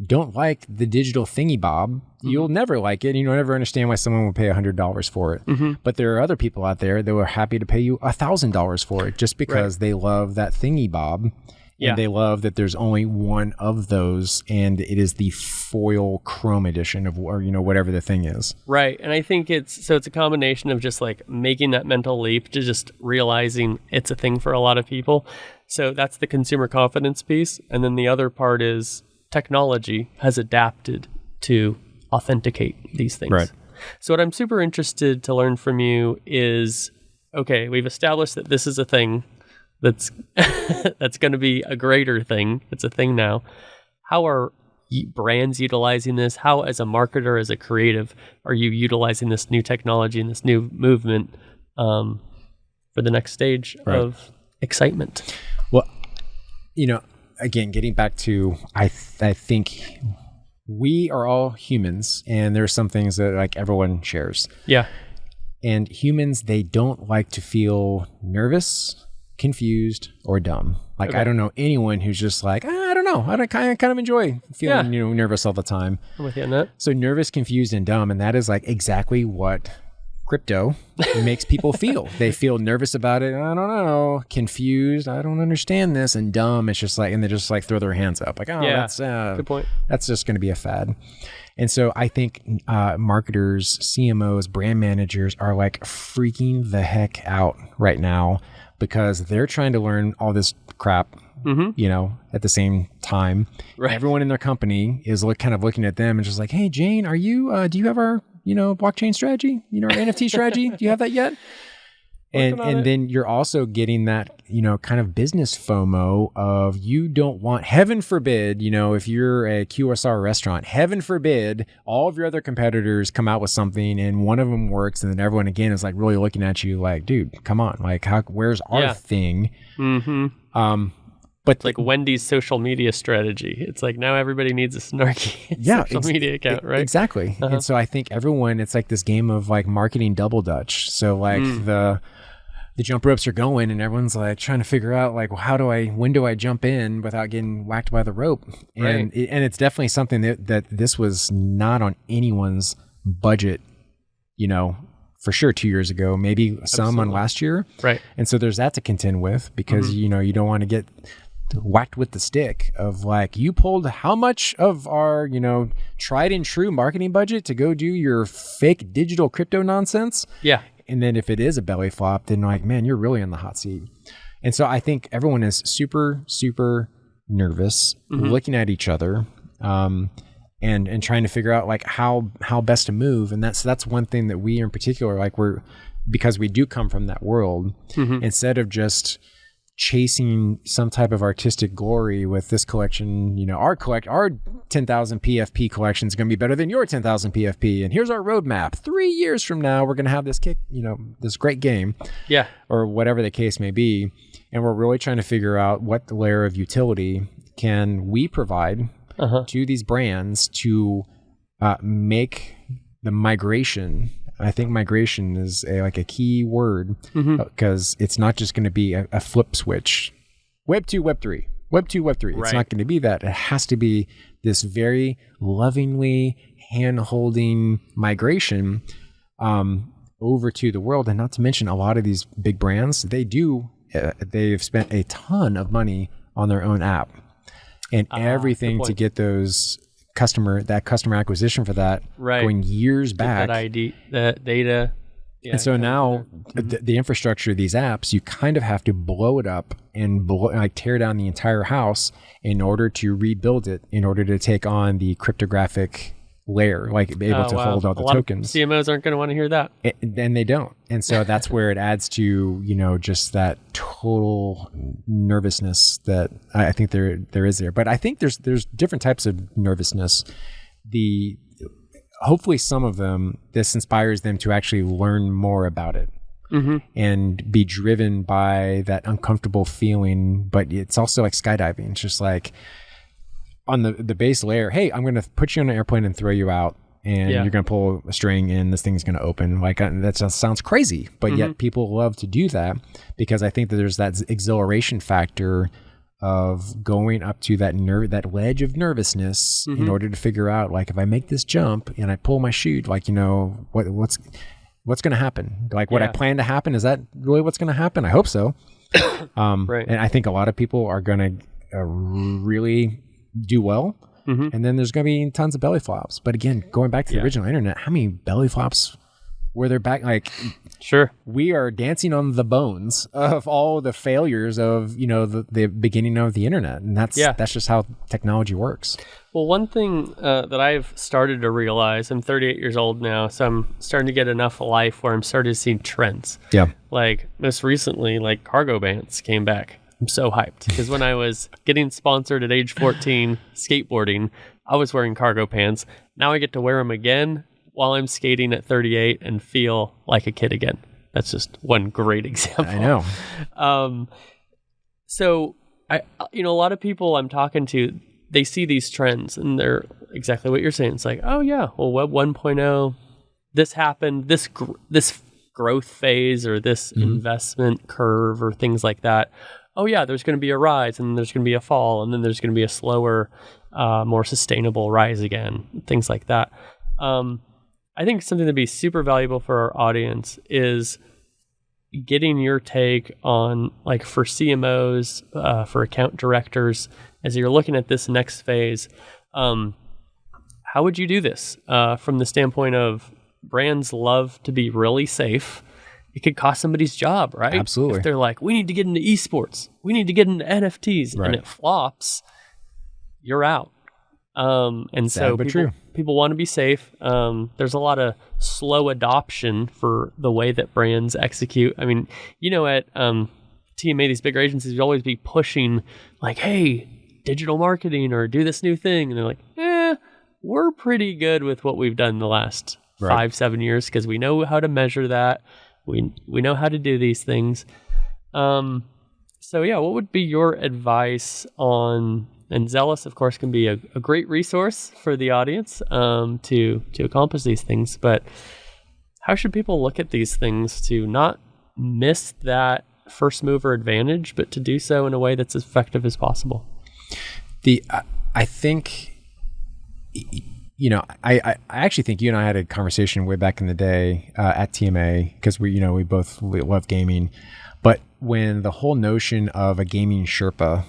A: don't like the digital thingy bob, you'll never like it. And you'll never understand why someone would pay $100 for it. But there are other people out there that were happy to pay you $1,000 for it just because they love that thingy bob. And they love that there's only one of those, and it is the foil chrome edition of, or whatever the thing is. Right. And I think it's a combination of just like making that mental leap to just realizing it's a thing for a lot of people. So that's the consumer confidence piece. And then the other part is technology has adapted to authenticate these things. Right. So what I'm super interested to learn from you is, okay, we've established that this is a thing that's that's going to be a greater thing. It's a thing now. How are brands utilizing this? How, as a marketer, as a creative, are you utilizing this new technology and this new movement for the next stage of excitement? Well, again, getting back to, I think
B: we are all humans, and there's some things that like everyone shares.
A: Yeah.
B: And humans, they don't like to feel nervous, confused, or dumb. Like, I don't know anyone who's just like, I don't know. I kind of enjoy feeling, nervous all the time.
A: I'm with you on that.
B: So nervous, confused, and dumb. And that is like exactly what crypto makes people feel. They feel nervous about it. I don't know. Confused. I don't understand this. And dumb. It's just like, and they just like throw their hands up. Like, that's
A: good point.
B: That's just going to be a fad. And so I think marketers, CMOs, brand managers are like freaking the heck out right now because they're trying to learn all this crap, at the same time.
A: Right.
B: Everyone in their company is kind of looking at them and just like, hey, Jane, do you have our, blockchain strategy, our NFT strategy? Do you have that yet? And then you're also getting that, kind of business FOMO of you don't want, heaven forbid, if you're a QSR restaurant, heaven forbid all of your other competitors come out with something and one of them works and then everyone again is like really looking at you like, dude, come on, like where's our thing?
A: Mm-hmm. But like Wendy's social media strategy. It's like now everybody needs a snarky social media account, right?
B: Exactly. And so I think everyone, it's like this game of like marketing double dutch. So like the jump ropes are going and everyone's like trying to figure out like, well, when do I jump in without getting whacked by the rope? And it's definitely something that this was not on anyone's budget, for sure 2 years ago, maybe some on last year.
A: Right.
B: And so there's that to contend with because, you don't want to get whacked with the stick of like, you pulled how much of our, tried and true marketing budget to go do your fake digital crypto nonsense.
A: Yeah.
B: And then if it is a belly flop, then like, man, you're really in the hot seat. And so I think everyone is super, super nervous, looking at each other, and trying to figure out like how best to move. And that's one thing that we in particular, like because we do come from that world, instead of just chasing some type of artistic glory with this collection, our 10,000 PFP collection is going to be better than your 10,000 PFP. And here's our roadmap. 3 years from now, we're going to have this this great game.
A: Yeah.
B: Or whatever the case may be. And we're really trying to figure out what the layer of utility can we provide to these brands to make the migration. I think migration is a key word because it's not just going to be a flip switch. Web 2, Web 3. Web 2, Web 3. Right. It's not going to be that. It has to be this very lovingly hand-holding migration over to the world. And not to mention a lot of these big brands, they've spent a ton of money on their own app and everything to get those customer acquisition for that going years back.
A: That data. Yeah,
B: and so now the infrastructure of these apps, you kind of have to blow it up and tear down the entire house in order to rebuild it, in order to take on the cryptographic layer, like be able to hold all the tokens.
A: CMOs aren't going to want to hear that.
B: And they don't. And so that's where it adds to, just that total nervousness that I think there is there. But I think there's different types of nervousness. Hopefully some of them, this inspires them to actually learn more about it and be driven by that uncomfortable feeling. But it's also like skydiving. It's just like, on the base layer, hey, I'm going to put you on an airplane and throw you out, and you're going to pull a string and this thing's going to open. Like that just sounds crazy, but yet people love to do that because I think that there's that exhilaration factor of going up to that ledge of nervousness in order to figure out, like, if I make this jump and I pull my chute, like, what's going to happen? Like what I plan to happen, is that really what's going to happen? I hope so.
A: Right.
B: And I think a lot of people are going to really do well, and then there's going to be tons of belly flops. But again, going back to the original internet, how many belly flops were there back? Like,
A: sure, we
B: are dancing on the bones of all the failures of the beginning of the internet, and that's just how technology works.
A: Well, one thing that I've started to realize, I'm 38 years old now, so I'm starting to get enough life where I'm starting to see trends.
B: Yeah,
A: like most recently, like cargo pants came back. I'm so hyped because when I was getting sponsored at age 14 skateboarding, I was wearing cargo pants. Now I get to wear them again while I'm skating at 38 and feel like a kid again. That's just one great example.
B: I know.
A: So a lot of people I'm talking to, they see these trends and they're exactly what you're saying. It's like, oh yeah, well, Web 1.0, this happened, this growth phase or this investment curve or things like that. Oh yeah, there's going to be a rise and there's going to be a fall and then there's going to be a slower, more sustainable rise again, things like that. I think something that'd be super valuable for our audience is getting your take on, like, for CMOs, for account directors, as you're looking at this next phase, how would you do this from the standpoint of brands love to be really safe? It could cost somebody's job, right?
B: Absolutely.
A: If they're like, we need to get into esports, we need to get into NFTs, and it flops, you're out. And so people want to be safe. There's a lot of slow adoption for the way that brands execute. I mean, at TMA, these bigger agencies would always be pushing like, hey, digital marketing or do this new thing. And they're like, we're pretty good with what we've done the last 5-7 years because we know how to measure that. We know how to do these things. So yeah, what would be your advice on, and Zelus, of course, can be a great resource for the audience to accomplish these things, but how should people look at these things to not miss that first mover advantage, but to do so in a way that's as effective as possible?
B: I think, I actually think you and I had a conversation way back in the day at TMA because we both love gaming, but when the whole notion of a gaming Sherpa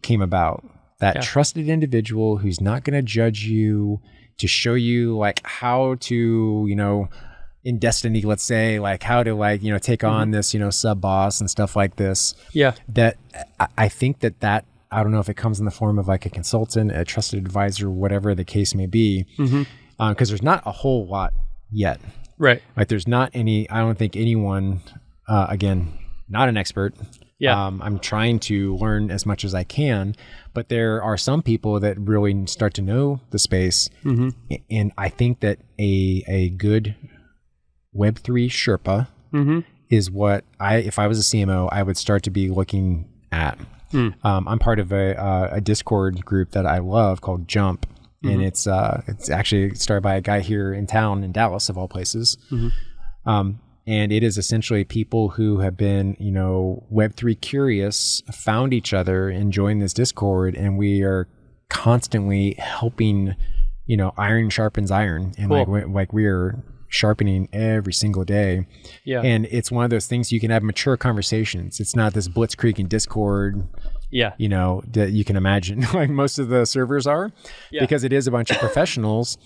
B: came about, that trusted individual who's not going to judge you, to show you like how to, in Destiny, let's say, like how to take on this, sub boss and stuff like this. Yeah. That I think that I don't know if it comes in the form of like a consultant, a trusted advisor, whatever the case may be, because there's not a whole lot yet. Right. Like there's not any, I don't think anyone, again, not an expert. Yeah. I'm trying to learn as much as I can, but there are some people that really start to know the space. And I think that a good Web3 Sherpa is what if I was a CMO, I would start to be looking at. I'm part of a Discord group that I love called Jump, and it's actually started by a guy here in town in Dallas, of all places. And it is essentially people who have been, Web3 curious, found each other and joined this Discord, and we are constantly helping, iron sharpens iron, and like we are sharpening every single day. Yeah. And it's one of those things you can have mature conversations. It's not this blitzkrieg in Discord. Yeah. That you can imagine like most of the servers are, because it is a bunch of professionals,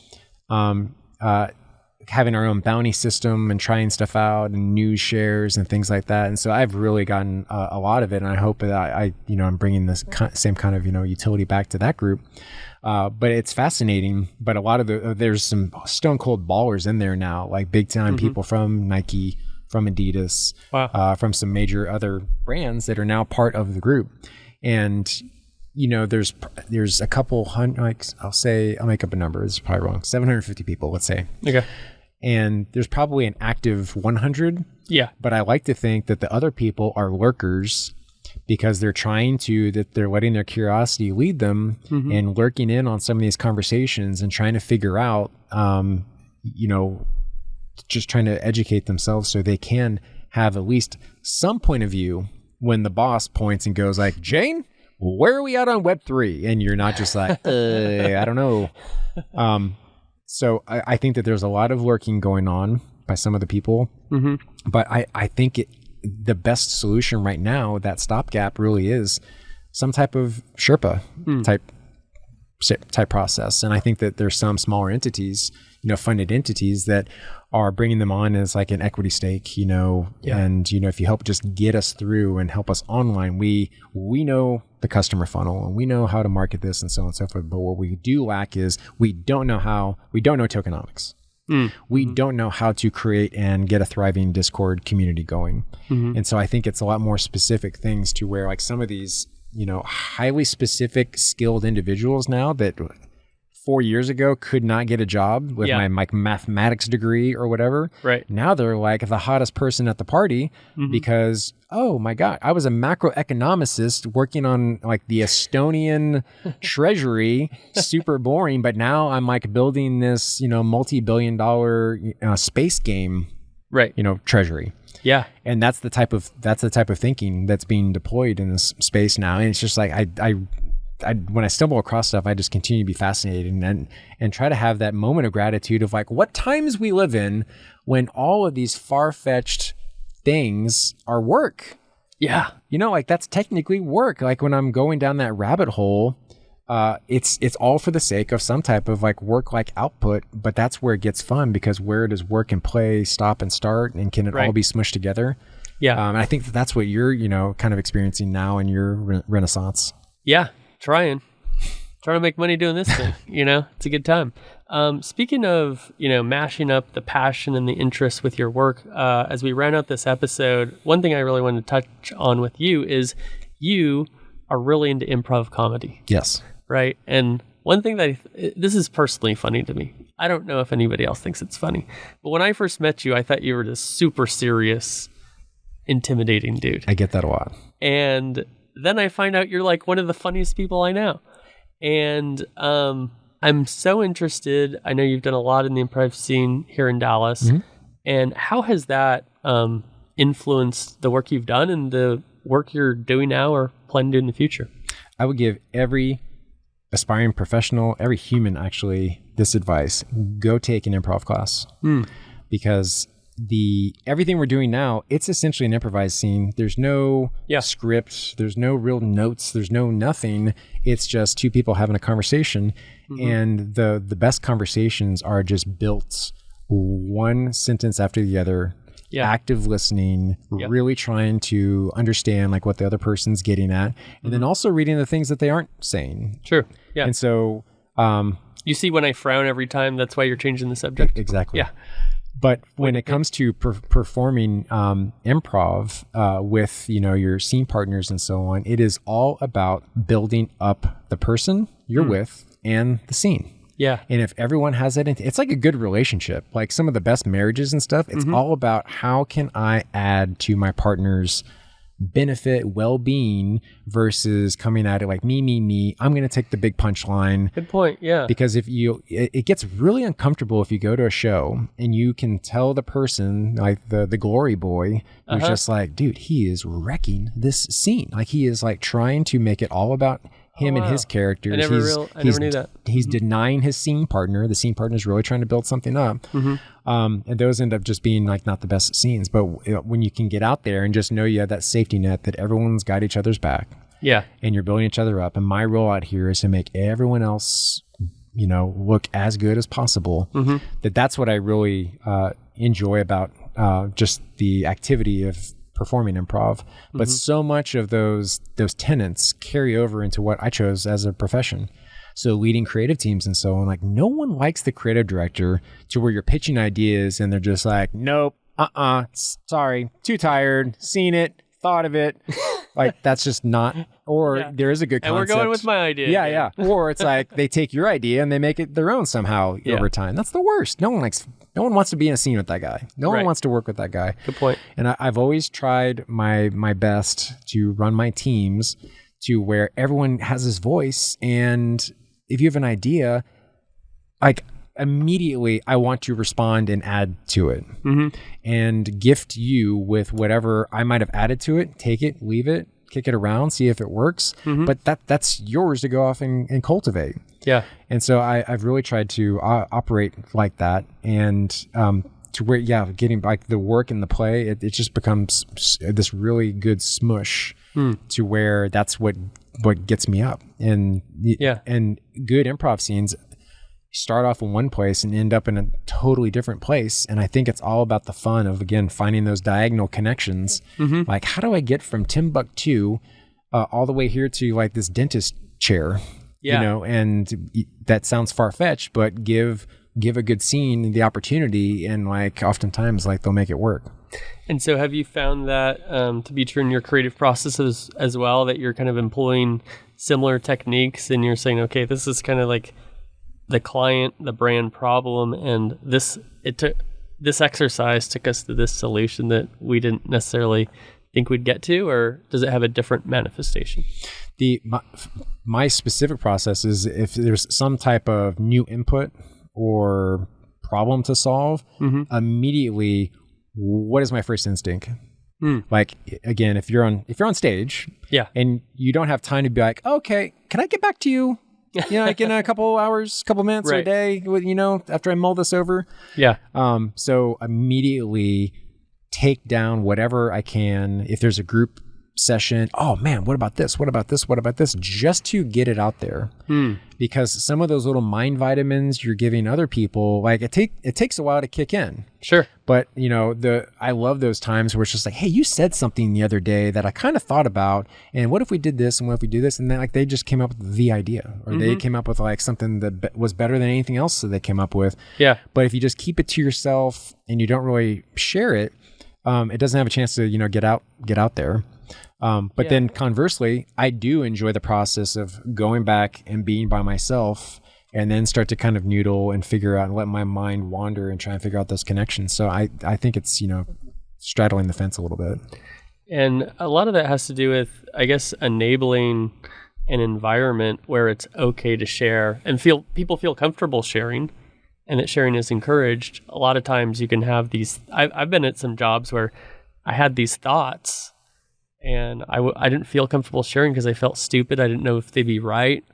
B: having our own bounty system and trying stuff out and news shares and things like that. And so I've really gotten a lot of it, and I hope that I'm bringing this same kind of, utility back to that group. But it's fascinating. But a lot of there's some stone cold ballers in there now, like big time people from Nike, from Adidas, from some major other brands that are now part of the group. And there's a couple hundred, like I'll make up a number, it's probably wrong, 750 people, let's say. Okay. And there's probably an active 100. Yeah. But I like to think that the other people are lurkers because they're they're letting their curiosity lead them and lurking in on some of these conversations and trying to figure out, just trying to educate themselves so they can have at least some point of view when the boss points and goes like, Jane, where are we at on Web3? And you're not just like, I don't know. So I think that there's a lot of lurking going on by some of the people. But I think the best solution right now, that stopgap really is some type of Sherpa type process. And I think that there's some smaller entities, funded entities that are bringing them on as like an equity stake, and, if you help just get us through and help us online, we know the customer funnel and we know how to market this and so on and so forth. But what we do lack is we don't know tokenomics. We don't know how to create and get a thriving Discord community going. And so I think it's a lot more specific things to where like some of these, highly specific skilled individuals now that 4 years ago could not get a job with my like mathematics degree or whatever.
A: Right.
B: Now they're like the hottest person at the party because, oh my God, I was a macroeconomicist working on like the Estonian treasury, super boring. But now I'm like building this, multi-billion-dollar space game,
A: right?
B: Treasury.
A: Yeah.
B: And that's the type of thinking that's being deployed in this space now. And it's just like when I stumble across stuff, I just continue to be fascinated and try to have that moment of gratitude of like what times we live in when all of these far-fetched things are work.
A: Yeah.
B: Like that's technically work. Like when I'm going down that rabbit hole, it's all for the sake of some type of like work-like output, but that's where it gets fun because where does work and play stop and start, and can it all be smushed together? Yeah. And I think that's what you're, kind of experiencing now in your renaissance.
A: Yeah. Trying to make money doing this thing, it's a good time. Speaking of, mashing up the passion and the interest with your work, as we round out this episode, one thing I really wanted to touch on with you is you are really into improv comedy.
B: Yes.
A: Right. And one thing that this is personally funny to me. I don't know if anybody else thinks it's funny, but when I first met you, I thought you were this super serious, intimidating dude.
B: I get that a lot.
A: And then I find out you're like one of the funniest people I know. And I'm so interested. I know you've done a lot in the improv scene here in Dallas. Mm-hmm. And how has that influenced the work you've done and the work you're doing now or plan to do in the future?
B: I would give every aspiring professional, every human actually, this advice. Go take an improv class. Because everything we're doing now, it's essentially an improvised scene. There's no script, there's no real notes, there's no nothing. It's just two people having a conversation. And the best conversations are just built one sentence after the other, active listening, really trying to understand like what the other person's getting at, and then also reading the things that they aren't saying.
A: Sure. Yeah.
B: And so
A: you see when I frown every time, that's why you're changing the subject.
B: Exactly.
A: Yeah.
B: But when it comes to performing improv with your scene partners and so on, it is all about building up the person you're with and the scene.
A: Yeah.
B: And if everyone has that, it's like a good relationship. Like some of the best marriages and stuff, it's all about how can I add to my partner's benefit, well-being versus coming at it like me. I'm going to take the big punchline.
A: Good point. Yeah.
B: Because it gets really uncomfortable if you go to a show and you can tell the person like the glory boy who's just like, dude, he is wrecking this scene. Like he is like trying to make it all about him and his characters.
A: I never knew that.
B: He's denying his scene partner. The scene partner is really trying to build something up. And those end up just being like not the best scenes. But when you can get out there and just know you have that safety net that everyone's got each other's back. Yeah. And you're building each other up. And my role out here is to make everyone else, look as good as possible. That's what I really enjoy about just the activity of performing improv, but so much of those tenets carry over into what I chose as a profession. So leading creative teams and so on, like no one likes the creative director to where you're pitching ideas and they're just like, nope, sorry, too tired, seen it, thought of it. Like that's just not, or there is a good concept.
A: And we're going with my idea.
B: Yeah. Or it's like they take your idea and they make it their own somehow over time. That's the worst. No one wants to be in a scene with that guy. No one wants to work with that guy.
A: Good point.
B: And I've always tried my best to run my teams to where everyone has his voice. And if you have an idea, like immediately I want to respond and add to it and gift you with whatever I might have added to it. Take it, leave it, kick it around, see if it works. But that's yours to go off and cultivate. Yeah. And so I've really tried to operate like that, and to where, getting like the work and the play, it just becomes this really good smush to where that's what gets me up. And and good improv scenes start off in one place and end up in a totally different place. And I think it's all about the fun of, again, finding those diagonal connections. Like, how do I get from Timbuktu all the way here to like this dentist chair? And that sounds far-fetched, but give a good scene the opportunity, and like oftentimes like they'll make it work.
A: And so have you found that to be true in your creative processes as well, that you're kind of employing similar techniques and you're saying, okay, this is kind of like the client, the brand problem, and this exercise took us to this solution that we didn't necessarily think we'd get to, or does it have a different manifestation?
B: My specific process is if there's some type of new input or problem to solve, immediately, what is my first instinct? Like, again, if you're on stage, and you don't have time to be like, okay, can I get back to you? Like in a couple hours, couple minutes or a day, after I mull this over. So immediately take down whatever I can. If there's a group session, oh man, what about this? What about this? What about this? Just to get it out there. Because some of those little mind vitamins you're giving other people, like it takes a while to kick in.
A: Sure.
B: But I love those times where it's just like, hey, you said something the other day that I kind of thought about, and what if we did this, and what if we do this? And then like they just came up with the idea, or they came up with like something that was better than anything else that they came up with.
A: Yeah.
B: But if you just keep it to yourself and you don't really share it, it doesn't have a chance to, get out there. But then conversely, I do enjoy the process of going back and being by myself, and then start to kind of noodle and figure out and let my mind wander and try and figure out those connections. So I think it's, straddling the fence a little bit.
A: And a lot of that has to do with, I guess, enabling an environment where it's okay to share and people feel comfortable sharing, and that sharing is encouraged. A lot of times you can have these, I've been at some jobs where I had these thoughts, and I didn't feel comfortable sharing because I felt stupid. I didn't know if they'd be right.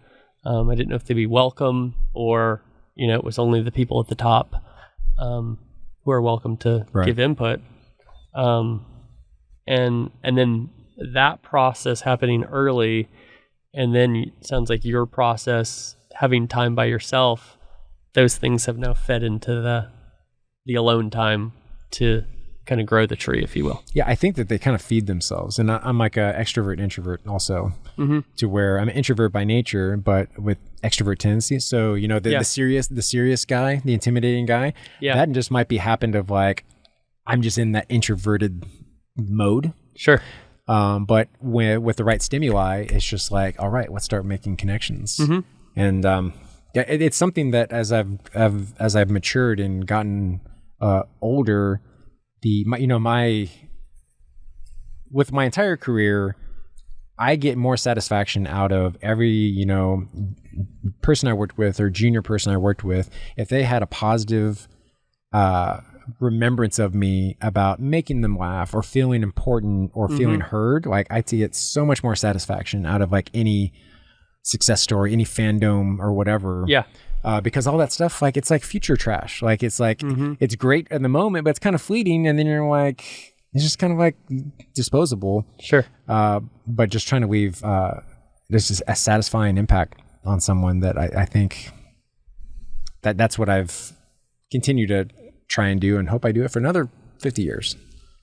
A: I didn't know if they'd be welcome, or, it was only the people at the top who are welcome to give input. And then that process happening early, and then it sounds like your process having time by yourself, those things have now fed into the alone time to kind of grow the tree, if you will. Yeah,
B: I think that they kind of feed themselves. And I'm like an extrovert introvert also, to where I'm an introvert by nature, but with extrovert tendencies. So, the serious guy, the intimidating guy, that just might be happened of like, I'm just in that introverted mode.
A: Sure.
B: But with the right stimuli, it's just like, all right, let's start making connections. And it's something that as I've matured and gotten older, with my entire career, I get more satisfaction out of every, person I worked with or junior person I worked with, if they had a positive remembrance of me about making them laugh or feeling important or feeling heard. Like I get so much more satisfaction out of like any success story, any fandom or whatever.
A: Yeah.
B: Because all that stuff, like it's like future trash. Like it's like it's great in the moment, but it's kind of fleeting, and then you're like, it's just kind of like disposable.
A: Sure.
B: But just trying to leave this is a satisfying impact on someone that I think that's what I've continued to try and do, and hope I do it for another 50 years.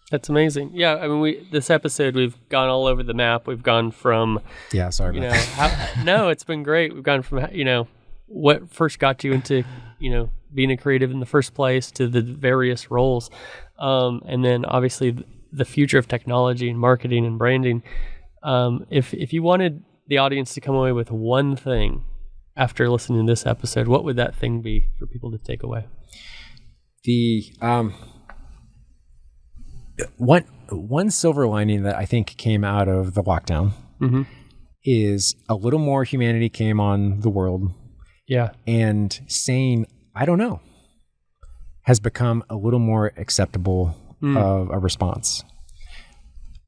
A: That's amazing. Yeah, I mean, this episode we've gone all over the map. We've gone from
B: sorry about that.
A: No, it's been great. We've gone from what first got you into, being a creative in the first place, to the various roles. And then obviously the future of technology and marketing and branding. If you wanted the audience to come away with one thing after listening to this episode, what would that thing be for people to take away?
B: The one silver lining that I think came out of the lockdown is a little more humanity came on the world.
A: Yeah.
B: And saying, I don't know, has become a little more acceptable of a response.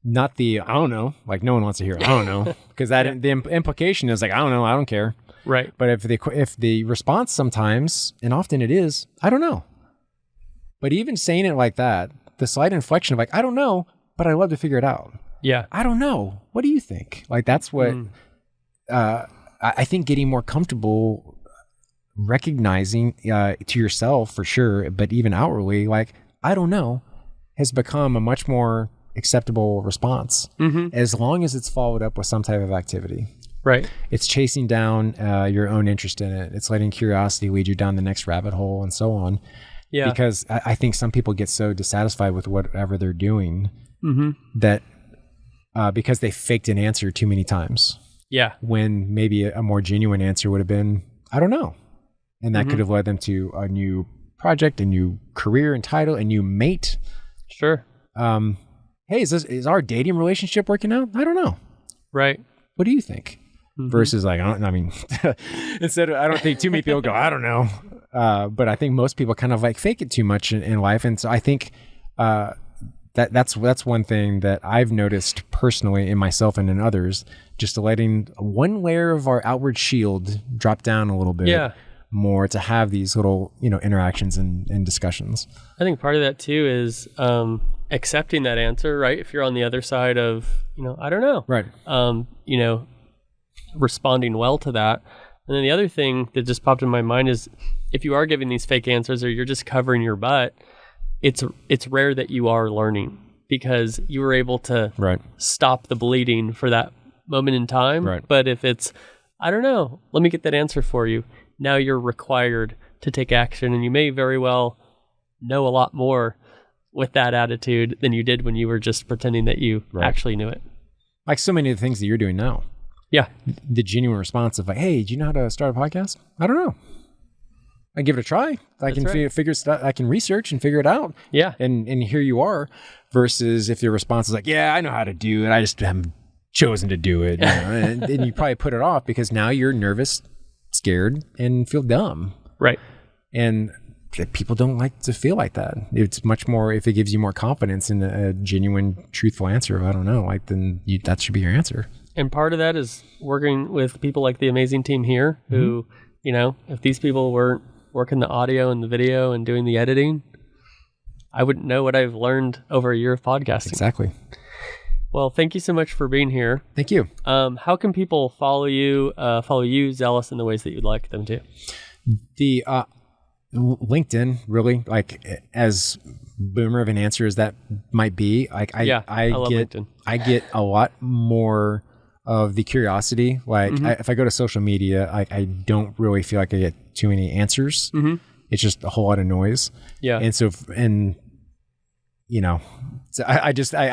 B: Not the, I don't know, like no one wants to hear, I don't know, because that the implication is like, I don't know, I don't care.
A: Right.
B: But if the response sometimes, and often it is, I don't know. But even saying it like that, the slight inflection of like, I don't know, but I'd love to figure it out.
A: Yeah.
B: I don't know. What do you think? Like that's what I think getting more comfortable recognizing to yourself for sure, but even outwardly, like, I don't know, has become a much more acceptable response as long as it's followed up with some type of activity.
A: Right.
B: It's chasing down your own interest in it. It's letting curiosity lead you down the next rabbit hole and so on. Yeah. Because I think some people get so dissatisfied with whatever they're doing that because they faked an answer too many times.
A: Yeah.
B: When maybe a more genuine answer would have been, I don't know. And that could have led them to a new project, a new career and title, a new mate.
A: Sure.
B: Hey, is our dating relationship working out? I don't know.
A: Right.
B: What do you think? Versus like, I don't think too many people go, I don't know. But I think most people kind of like fake it too much in life. And so I think that's one thing that I've noticed personally in myself and in others, just letting one layer of our outward shield drop down a little bit more to have these little, interactions and discussions. I
A: think part of that too is accepting that answer, right? If you're on the other side of, I don't know.
B: Right.
A: Responding well to that. And then the other thing that just popped in my mind is if you are giving these fake answers or you're just covering your butt, it's rare that you are learning because you were able to stop the bleeding for that moment in time.
B: Right.
A: But if it's, I don't know, let me get that answer for you. Now you're required to take action, and you may very well know a lot more with that attitude than you did when you were just pretending that you actually knew it.
B: Like so many of the things that you're doing now.
A: Yeah.
B: The genuine response of like, hey, do you know how to start a podcast? I don't know. I give it a try. I can figure stuff. I can research and figure it out.
A: Yeah.
B: And here you are. Versus if your response is like, yeah, I know how to do it. I just haven't chosen to do it. And you probably put it off because now you're nervous, scared, and feel dumb.
A: Right.
B: And people don't like to feel like that. It's much more if it gives you more confidence in a genuine, truthful answer of I don't know, then that should be your answer.
A: And part of that is working with people like the amazing team here who, if these people weren't working the audio and the video and doing the editing, I wouldn't know what I've learned over a year of podcasting.
B: Exactly.
A: Well, thank you so much for being here.
B: Thank you.
A: How can people follow you, Zelus, in the ways that you'd like them to?
B: The LinkedIn, really, like as boomer of an answer as that might be, like I love LinkedIn. I get a lot more of the curiosity. Like if I go to social media, I don't really feel like I get too many answers. It's just a whole lot of noise.
A: Yeah.
B: And so, so I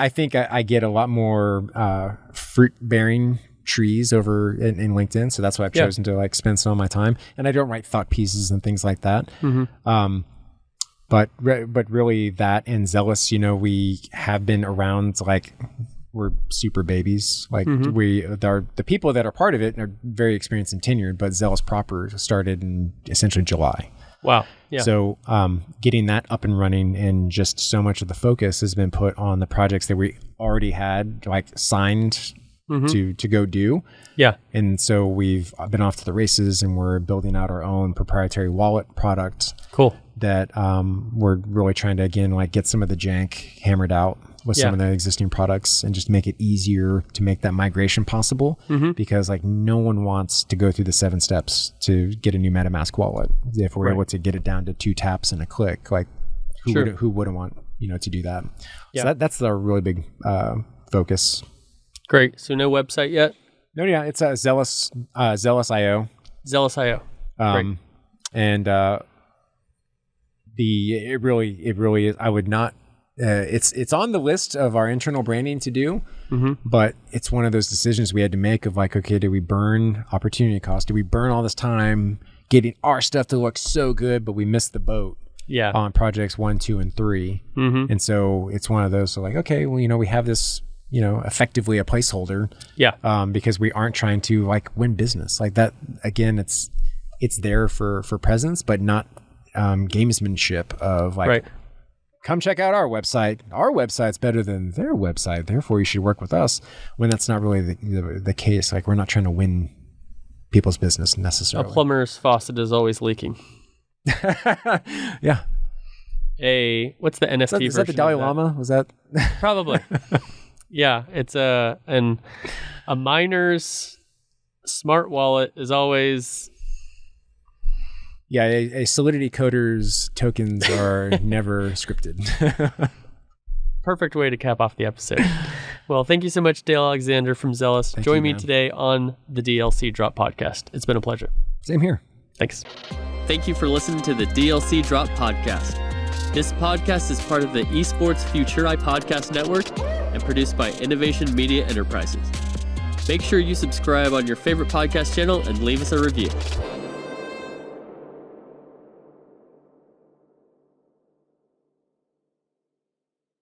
B: think I get a lot more fruit bearing trees over in LinkedIn. So that's why I've chosen to like spend some of my time, and I don't write thought pieces and things like that. But really that and Zelus, we have been around, like we're super babies. Like the people that are part of it are very experienced and tenured, but Zelus proper started in essentially July.
A: Wow. Yeah.
B: So getting that up and running, and just so much of the focus has been put on the projects that we already had like signed to go do.
A: Yeah.
B: And so we've been off to the races, and we're building out our own proprietary wallet product.
A: Cool.
B: That we're really trying to, again, like get some of the jank hammered out with some of the existing products, and just make it easier to make that migration possible. Because like no one wants to go through the 7 steps to get a new MetaMask wallet. If we're able to get it down to 2 taps and a click, like who wouldn't want, to do that? Yeah. So that's our really big focus.
A: Great. So no website yet?
B: No, yeah, it's Zelus, Zelus.io.
A: Zelus.io.
B: Great. And it really is. I would not. It's on the list of our internal branding to do, but it's one of those decisions we had to make of like, okay, did we burn opportunity cost? Did we burn all this time getting our stuff to look so good, but we missed the boat?
A: Yeah.
B: On projects 1, 2, and 3, and so it's one of those. So like, okay, well, we have this. Effectively a placeholder.
A: Yeah.
B: Because we aren't trying to like win business like that. Again, it's there for presence, but not gamesmanship of like, come check out our website. Our website's better than their website, therefore you should work with us. When that's not really the case. Like we're not trying to win people's business necessarily.
A: A plumber's faucet is always leaking.
B: Yeah.
A: What's the NFT version?
B: Is that the Dalai Lama? Was that?
A: Probably. Yeah, it's a miner's smart wallet is always.
B: Yeah, a Solidity coder's tokens are never scripted.
A: Perfect way to cap off the episode. Well, thank you so much, Dale Alexander from Zelus. Join me today on the DLC Drop podcast. It's been a pleasure.
B: Same here.
A: Thanks. Thank you for listening to the DLC Drop podcast. This podcast is part of the Esports Future I Podcast Network and produced by Innovation Media Enterprises. Make sure you subscribe on your favorite podcast channel and leave us a review.